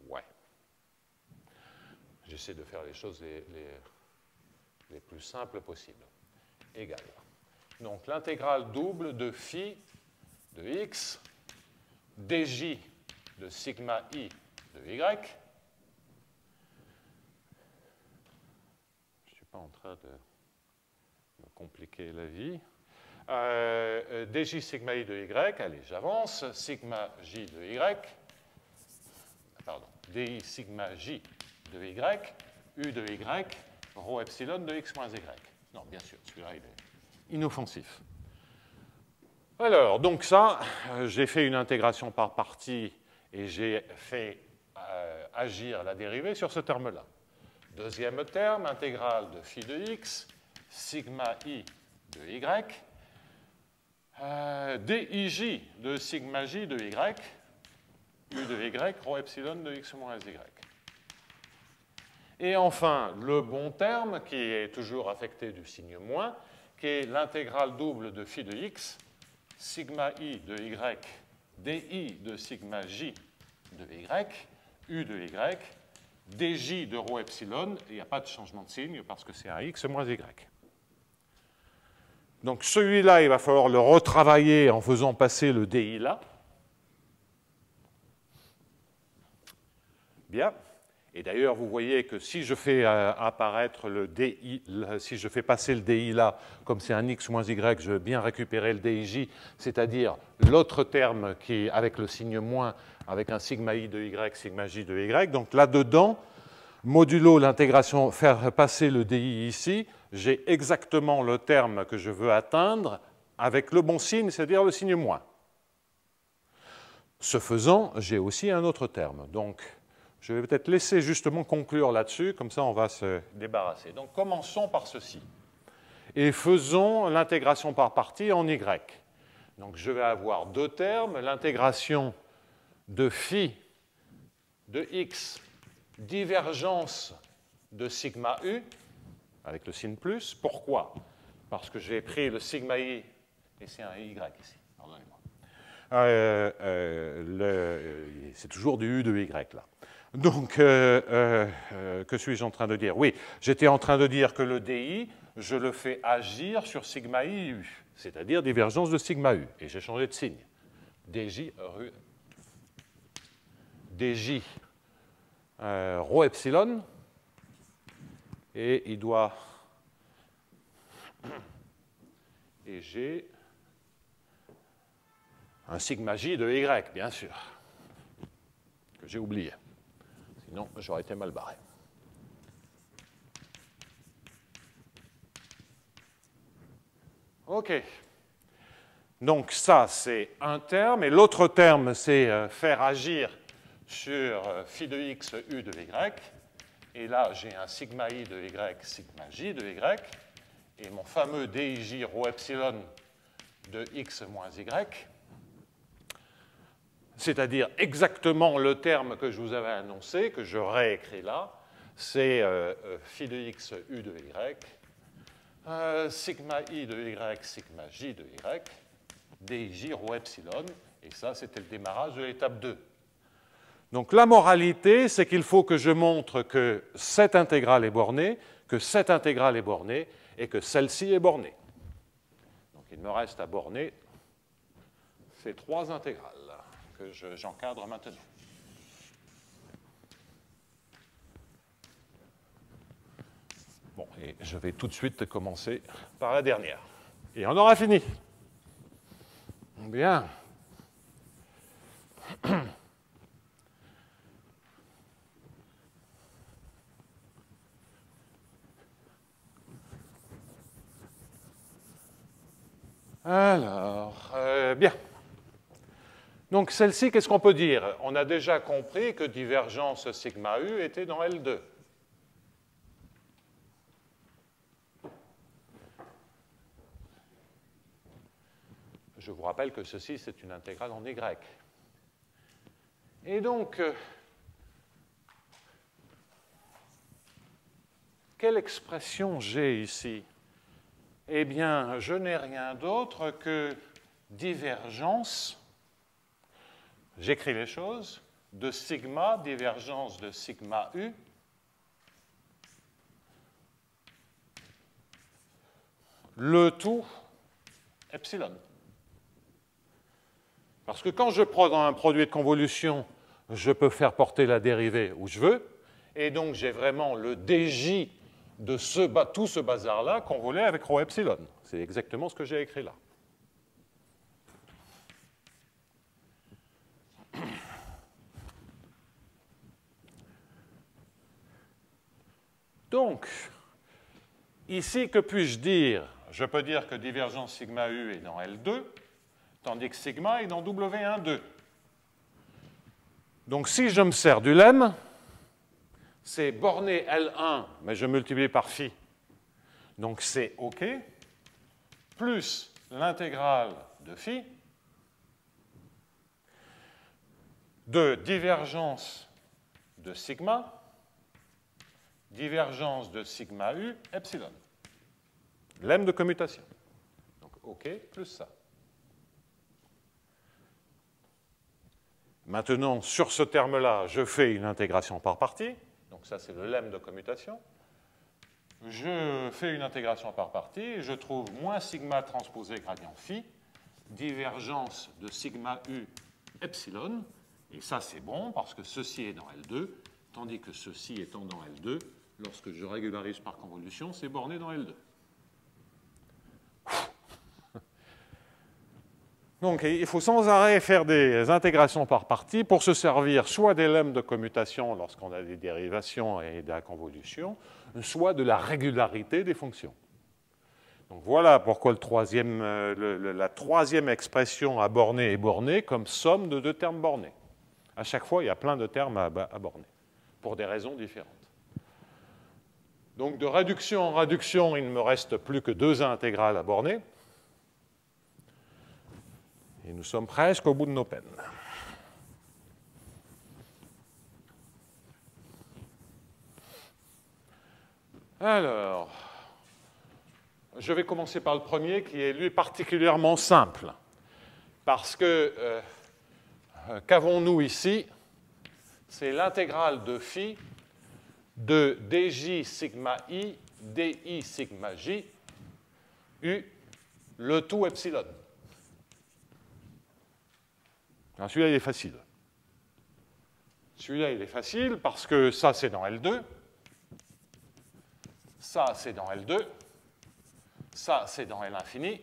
Ouais. J'essaie de faire les choses les plus simples possibles, égale. Donc l'intégrale double de phi de x, dj de sigma i de y. Je ne suis pas en train de me compliquer la vie. Dj sigma i de y, allez, j'avance, sigma j de y, pardon, di sigma j de y, u de y, rho epsilon de x moins y. Non, bien sûr, celui-là, il est inoffensif. Alors, donc ça, j'ai fait une intégration par partie et j'ai fait agir la dérivée sur ce terme-là. Deuxième terme, intégrale de phi de x, sigma i de y, dij de sigma j de y, u de y, rho epsilon de x moins y. Et enfin, le bon terme, qui est toujours affecté du signe moins, qui est l'intégrale double de phi de x, sigma i de y, di de sigma j de y, u de y, dj de rho epsilon, il n'y a pas de changement de signe parce que c'est un x moins y. Donc celui-là, il va falloir le retravailler en faisant passer le di là. Bien. Et d'ailleurs, vous voyez que si je fais apparaître le di, si je fais passer le di là, comme c'est un x moins y, je vais bien récupérer le dij, c'est-à-dire l'autre terme qui est avec le signe moins, avec un sigma i de y, sigma j de y. Donc là-dedans, modulo l'intégration, faire passer le di ici, j'ai exactement le terme que je veux atteindre avec le bon signe, c'est-à-dire le signe moins. Ce faisant, j'ai aussi un autre terme. Donc, je vais peut-être laisser justement conclure là-dessus, comme ça on va se débarrasser. Donc commençons par ceci. Et faisons l'intégration par partie en y. Donc je vais avoir deux termes, l'intégration de phi de x, divergence de sigma u, avec le signe plus. Pourquoi? Parce que j'ai pris le sigma i, et c'est un y ici, pardonnez-moi. C'est toujours du u de y là. Donc, que suis-je en train de dire? Oui, j'étais en train de dire que le di, je le fais agir sur sigma i u, c'est-à-dire divergence de sigma u. Et j'ai changé de signe. dj rho epsilon, et il doit... Et j'ai un sigma j de y, bien sûr, que j'ai oublié. Sinon, j'aurais été mal barré. OK. Donc ça, c'est un terme. Et l'autre terme, c'est faire agir sur phi de x, u de y. Et là, j'ai un sigma i de y, sigma j de y. Et mon fameux dij rho epsilon de x moins y. C'est-à-dire exactement le terme que je vous avais annoncé, que je réécris là, c'est phi de x, u de y, sigma i de y, sigma j de y, dij rho epsilon, et ça, c'était le démarrage de l'étape 2. Donc la moralité, c'est qu'il faut que je montre que cette intégrale est bornée, que cette intégrale est bornée, et que celle-ci est bornée. Donc il me reste à borner ces trois intégrales que j'encadre maintenant. Bon, et je vais tout de suite commencer par la dernière. Et on aura fini. Bien. Alors, bien. Donc celle-ci, qu'est-ce qu'on peut dire? On a déjà compris que divergence sigma u était dans L2. Je vous rappelle que ceci, c'est une intégrale en Y. Et donc, quelle expression j'ai ici? Eh bien, je n'ai rien d'autre que divergence, j'écris les choses, de sigma, divergence de sigma u, le tout epsilon. Parce que quand je prends un produit de convolution, je peux faire porter la dérivée où je veux, et donc j'ai vraiment le dj de tout ce bazar-là convolé avec ρ epsilon. C'est exactement ce que j'ai écrit là. Donc, ici, que puis-je dire? Je peux dire que divergence sigma U est dans L2, tandis que sigma est dans W12. Donc, si je me sers du lemme, c'est borné L1, mais je multiplie par phi. Donc, c'est OK, plus l'intégrale de phi de divergence de sigma, divergence de sigma U, epsilon. Lemme de commutation. Donc, OK, plus ça. Maintenant, sur ce terme-là, je fais une intégration par partie. Donc, ça, c'est le lemme de commutation. Je fais une intégration par partie et je trouve moins sigma transposé gradient phi, divergence de sigma U, epsilon. Et ça, c'est bon parce que ceci est dans L2, tandis que ceci étant dans L2, lorsque je régularise par convolution, c'est borné dans L2. Donc, il faut sans arrêt faire des intégrations par partie pour se servir soit des lemmes de commutation lorsqu'on a des dérivations et de la convolution, soit de la régularité des fonctions. Donc, voilà pourquoi la troisième expression à borner est bornée comme somme de deux termes bornés. À chaque fois, il y a plein de termes à borner, pour des raisons différentes. Donc, de réduction en réduction, il ne me reste plus que deux intégrales à borner. Et nous sommes presque au bout de nos peines. Alors, je vais commencer par le premier, qui est, lui, particulièrement simple. Parce que, qu'avons-nous ici? C'est l'intégrale de phi de dj sigma i, di sigma j, u, le tout epsilon. Celui-là, il est facile. Celui-là, il est facile parce que ça, c'est dans L2. Ça, c'est dans L2. Ça, c'est dans L infini.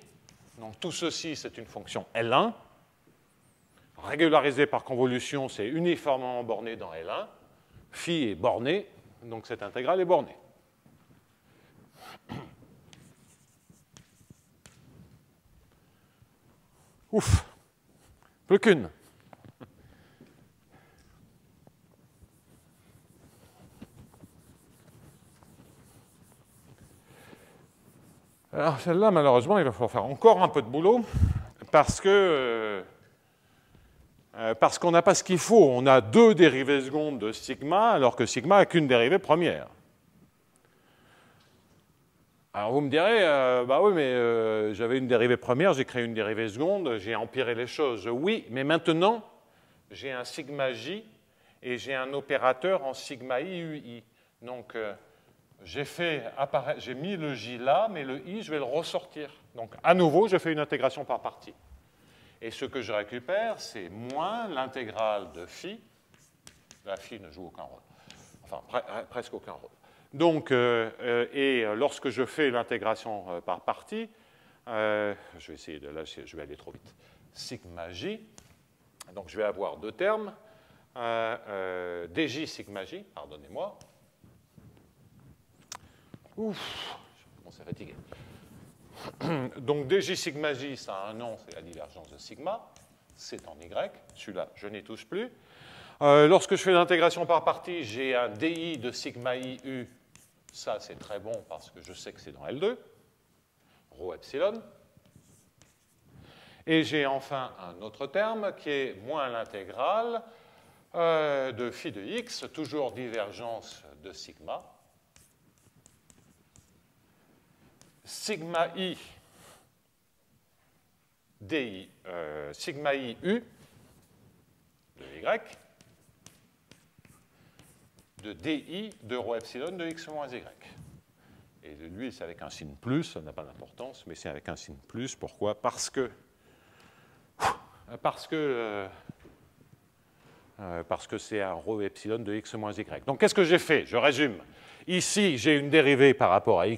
Donc, tout ceci, c'est une fonction L1. Régularisée par convolution, c'est uniformément borné dans L1. Phi est borné, donc cette intégrale est bornée. Ouf, plus qu'une. Alors celle-là, malheureusement, il va falloir faire encore un peu de boulot parce qu'on n'a pas ce qu'il faut. On a deux dérivées secondes de sigma, alors que sigma n'a qu'une dérivée première. Alors vous me direz, bah oui, mais j'avais une dérivée première, j'ai créé une dérivée seconde, j'ai empiré les choses. Oui, mais maintenant, j'ai un sigma j et j'ai un opérateur en sigma i ui. Donc, j'ai mis le j là, mais le i, je vais le ressortir. Donc, à nouveau, je fais une intégration par partie. Et ce que je récupère, c'est moins l'intégrale de phi. La phi ne joue aucun rôle. Enfin, presque aucun rôle. Donc, lorsque je fais l'intégration par partie, je vais essayer de lâcher, je vais aller trop vite. Sigma j, donc je vais avoir deux termes. dj sigma j, pardonnez-moi. Ouf, je commence à fatiguer. Donc dj sigma j, ça a un nom, c'est la divergence de sigma. C'est en y. Celui-là, je n'y touche plus. Lorsque je fais l'intégration par partie, j'ai un di de sigma i u. Ça, c'est très bon parce que je sais que c'est dans L2. Rho epsilon. Et j'ai enfin un autre terme qui est moins l'intégrale de phi de x, toujours divergence de sigma. Sigma i di, sigma i u de y, de di de rho epsilon de x moins y. Et lui, c'est avec un signe plus, ça n'a pas d'importance, mais c'est avec un signe plus. Pourquoi? Parce que c'est un rho epsilon de x moins y. Donc, qu'est-ce que j'ai fait? Je résume. Ici, j'ai une dérivée par rapport à yi,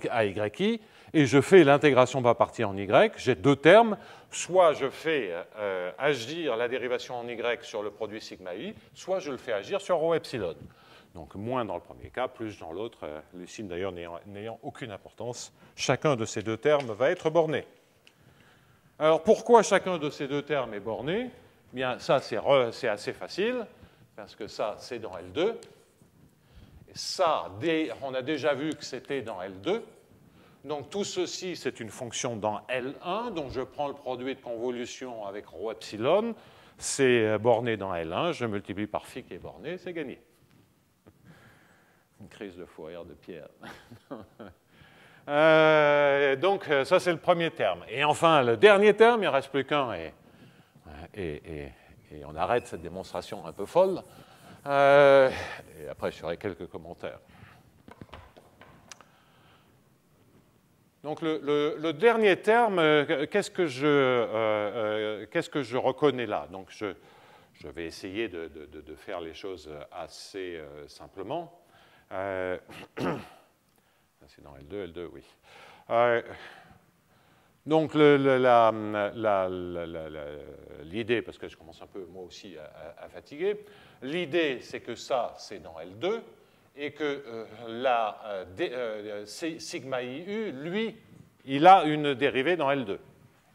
et je fais l'intégration par partie en y. J'ai deux termes. Soit je fais agir la dérivation en y sur le produit sigma i, soit je le fais agir sur rho epsilon. Donc, moins dans le premier cas, plus dans l'autre, les signes d'ailleurs n'ayant aucune importance. Chacun de ces deux termes va être borné. Alors, pourquoi chacun de ces deux termes est borné? Bien, ça, c'est assez facile, parce que ça, c'est dans L2. Et ça, on a déjà vu que c'était dans L2. Donc, tout ceci, c'est une fonction dans L1, dont je prends le produit de convolution avec rho epsilon. C'est borné dans L1, je multiplie par phi qui est borné, c'est gagné. Une crise de fou rire de Pierre. Donc, ça, c'est le premier terme. Et enfin, le dernier terme, il ne reste plus qu'un, et on arrête cette démonstration un peu folle. Et après, je ferai quelques commentaires. Donc, le dernier terme, qu'est-ce que je reconnais là? Donc, je vais essayer de faire les choses assez simplement. C'est dans L2, oui. Donc, l'idée, parce que je commence un peu moi aussi à fatiguer, l'idée, c'est que ça, c'est dans L2, et que sigma iu, lui, il a une dérivée dans L2.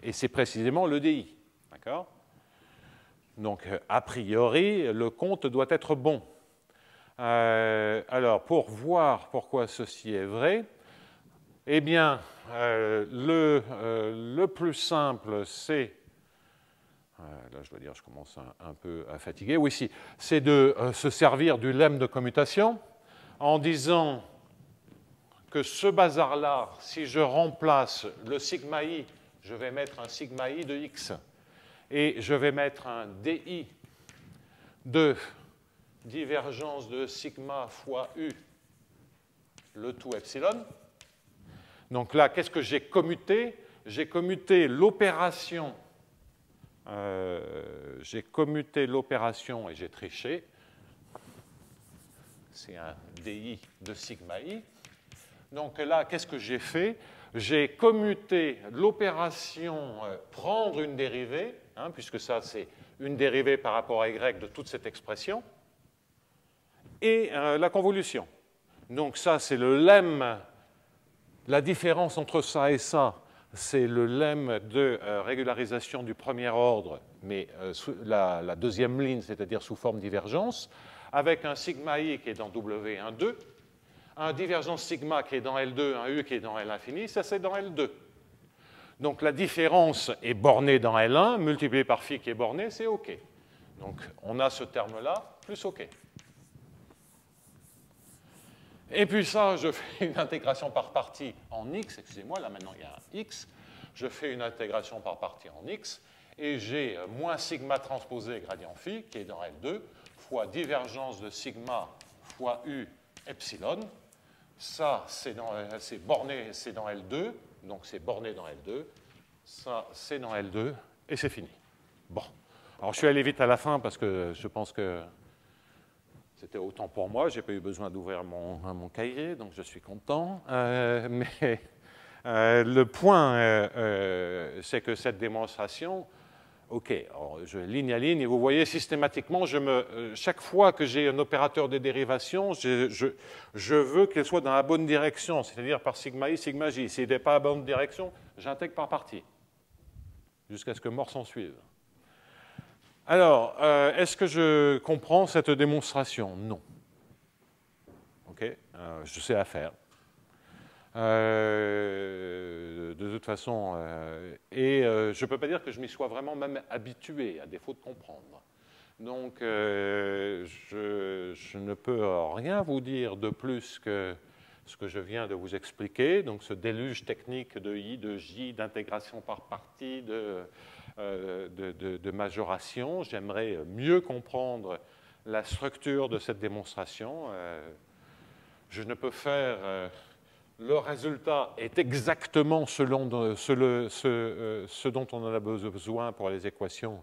Et c'est précisément le DI. D'accord? Donc, a priori, le compte doit être bon. Alors, pour voir pourquoi ceci est vrai, eh bien, le plus simple, c'est... là, je dois dire, je commence un peu à fatiguer. Oui, si, c'est de se servir du lemme de commutation en disant que ce bazar-là, si je remplace le sigma i, je vais mettre un sigma i de x, et je vais mettre un di de divergence de sigma fois u, le tout epsilon. Donc là, qu'est-ce que j'ai commuté? J'ai commuté l'opération, et j'ai triché. C'est un di de sigma i. Donc là, qu'est-ce que j'ai fait? J'ai commuté l'opération prendre une dérivée, puisque ça, c'est une dérivée par rapport à y de toute cette expression, et la convolution. Donc ça, c'est le lemme. La différence entre ça et ça, c'est le lemme de régularisation du premier ordre, mais la deuxième ligne, c'est-à-dire sous forme divergence, avec un sigma i qui est dans W12, un divergence sigma qui est dans L2, un u qui est dans L infini, ça c'est dans L2. Donc la différence est bornée dans L1, multipliée par phi qui est borné, c'est OK. Donc on a ce terme-là, plus OK. Et puis ça, je fais une intégration par partie en x, excusez-moi, là maintenant il y a un x, je fais une intégration par partie en x, et j'ai moins sigma transposé gradient phi, qui est dans L2, fois divergence de sigma fois u epsilon. Ça, c'est borné, c'est dans L2, donc c'est borné dans L2. Ça, c'est dans L2, et c'est fini. Bon. Alors, je suis allé vite à la fin parce que je pense que c'était autant pour moi. Je n'ai pas eu besoin d'ouvrir mon cahier, donc je suis content. Mais le point, c'est que cette démonstration, OK, alors je ligne à ligne, et vous voyez systématiquement, chaque fois que j'ai un opérateur de dérivation, je veux qu'elle soit dans la bonne direction, c'est-à-dire par sigma i, sigma j. S'il n'est pas à la bonne direction, j'intègre par partie, jusqu'à ce que mort s'en suive. Alors, est-ce que je comprends cette démonstration? Non. OK, je sais la faire. De toute façon, je ne peux pas dire que je m'y sois vraiment même habitué, à défaut de comprendre. Donc, je ne peux rien vous dire de plus que ce que je viens de vous expliquer, donc ce déluge technique de I, de J, d'intégration par partie, de majoration. J'aimerais mieux comprendre la structure de cette démonstration. Je ne peux faire le résultat est exactement ce dont on en a besoin pour les équations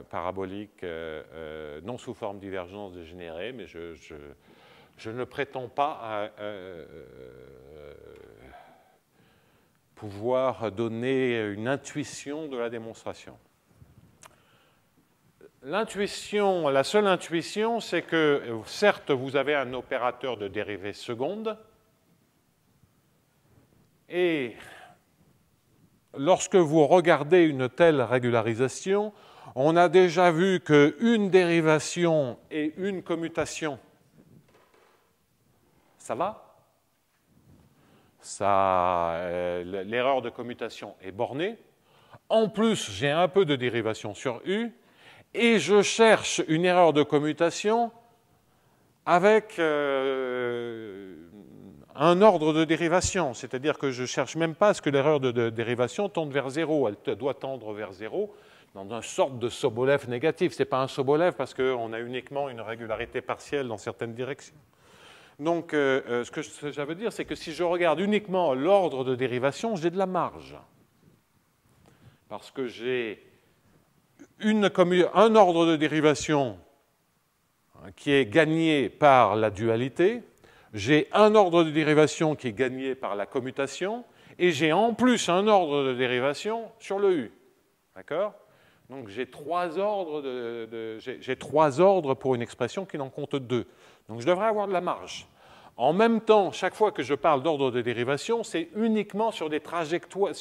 paraboliques non sous forme de divergence dégénérée, mais je ne prétends pas pouvoir donner une intuition de la démonstration. L'intuition, la seule intuition, c'est que, certes, vous avez un opérateur de dérivée seconde, et lorsque vous regardez une telle régularisation, on a déjà vu qu'une dérivation et une commutation, ça va? L'erreur de commutation est bornée. En plus, j'ai un peu de dérivation sur U, et je cherche une erreur de commutation avec un ordre de dérivation, c'est-à-dire que je ne cherche même pas à ce que l'erreur de dérivation tende vers 0. Elle doit tendre vers 0 dans une sorte de Sobolev négatif. Ce n'est pas un Sobolev parce qu'on a uniquement une régularité partielle dans certaines directions. Donc, ce que ça veut dire, c'est que si je regarde uniquement l'ordre de dérivation, j'ai de la marge. Parce que j'ai un ordre de dérivation qui est gagné par la dualité, j'ai un ordre de dérivation qui est gagné par la commutation, et j'ai en plus un ordre de dérivation sur le U. D'accord? Donc j'ai trois ordres pour une expression qui n'en compte deux. Donc je devrais avoir de la marge. En même temps, chaque fois que je parle d'ordre de dérivation, c'est uniquement sur des trajectoires,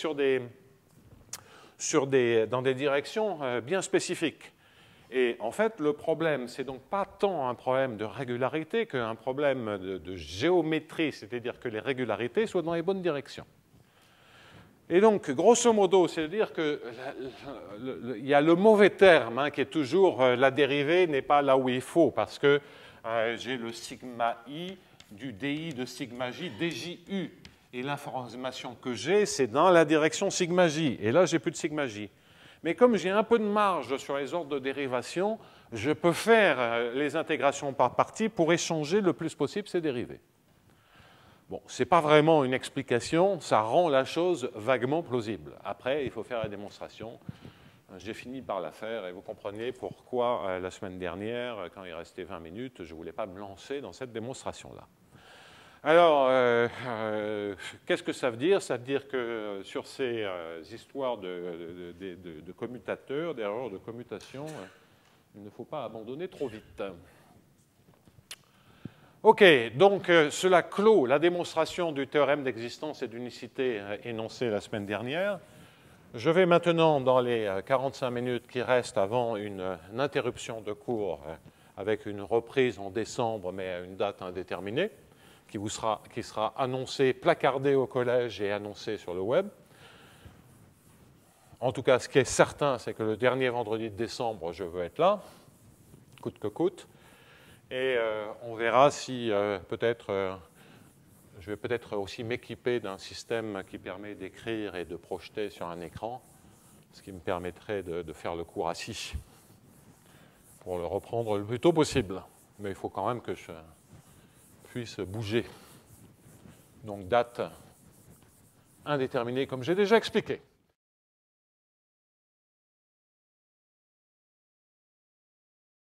dans des directions bien spécifiques. Et en fait, le problème, c'est donc pas tant un problème de régularité qu'un problème de géométrie, c'est-à-dire que les régularités soient dans les bonnes directions. Et donc, grosso modo, c'est-à-dire qu'il y a le mauvais terme qui est toujours la dérivée n'est pas là où il faut, parce que j'ai le sigma i du di de sigma j dju. Et l'information que j'ai, c'est dans la direction sigma j. Et là, j'ai plus de sigma j. Mais comme j'ai un peu de marge sur les ordres de dérivation, je peux faire les intégrations par partie pour échanger le plus possible ces dérivées. Bon, ce n'est pas vraiment une explication, ça rend la chose vaguement plausible. Après, il faut faire la démonstration. J'ai fini par la faire et vous comprenez pourquoi la semaine dernière, quand il restait 20 minutes, je ne voulais pas me lancer dans cette démonstration-là. Alors, qu'est-ce que ça veut dire? Ça veut dire que sur ces histoires de commutateurs, d'erreurs de commutation, il ne faut pas abandonner trop vite. OK, donc cela clôt la démonstration du théorème d'existence et d'unicité énoncé la semaine dernière. Je vais maintenant, dans les 45 minutes qui restent avant une interruption de cours avec une reprise en décembre, mais à une date indéterminée, qui sera annoncé, placardé au collège et annoncé sur le web. En tout cas, ce qui est certain, c'est que le dernier vendredi de décembre, je veux être là, coûte que coûte. Et on verra si je vais peut-être aussi m'équiper d'un système qui permet d'écrire et de projeter sur un écran, ce qui me permettrait de faire le cours assis, pour le reprendre le plus tôt possible. Mais il faut quand même que je puisse bouger. Donc date indéterminée, comme j'ai déjà expliqué.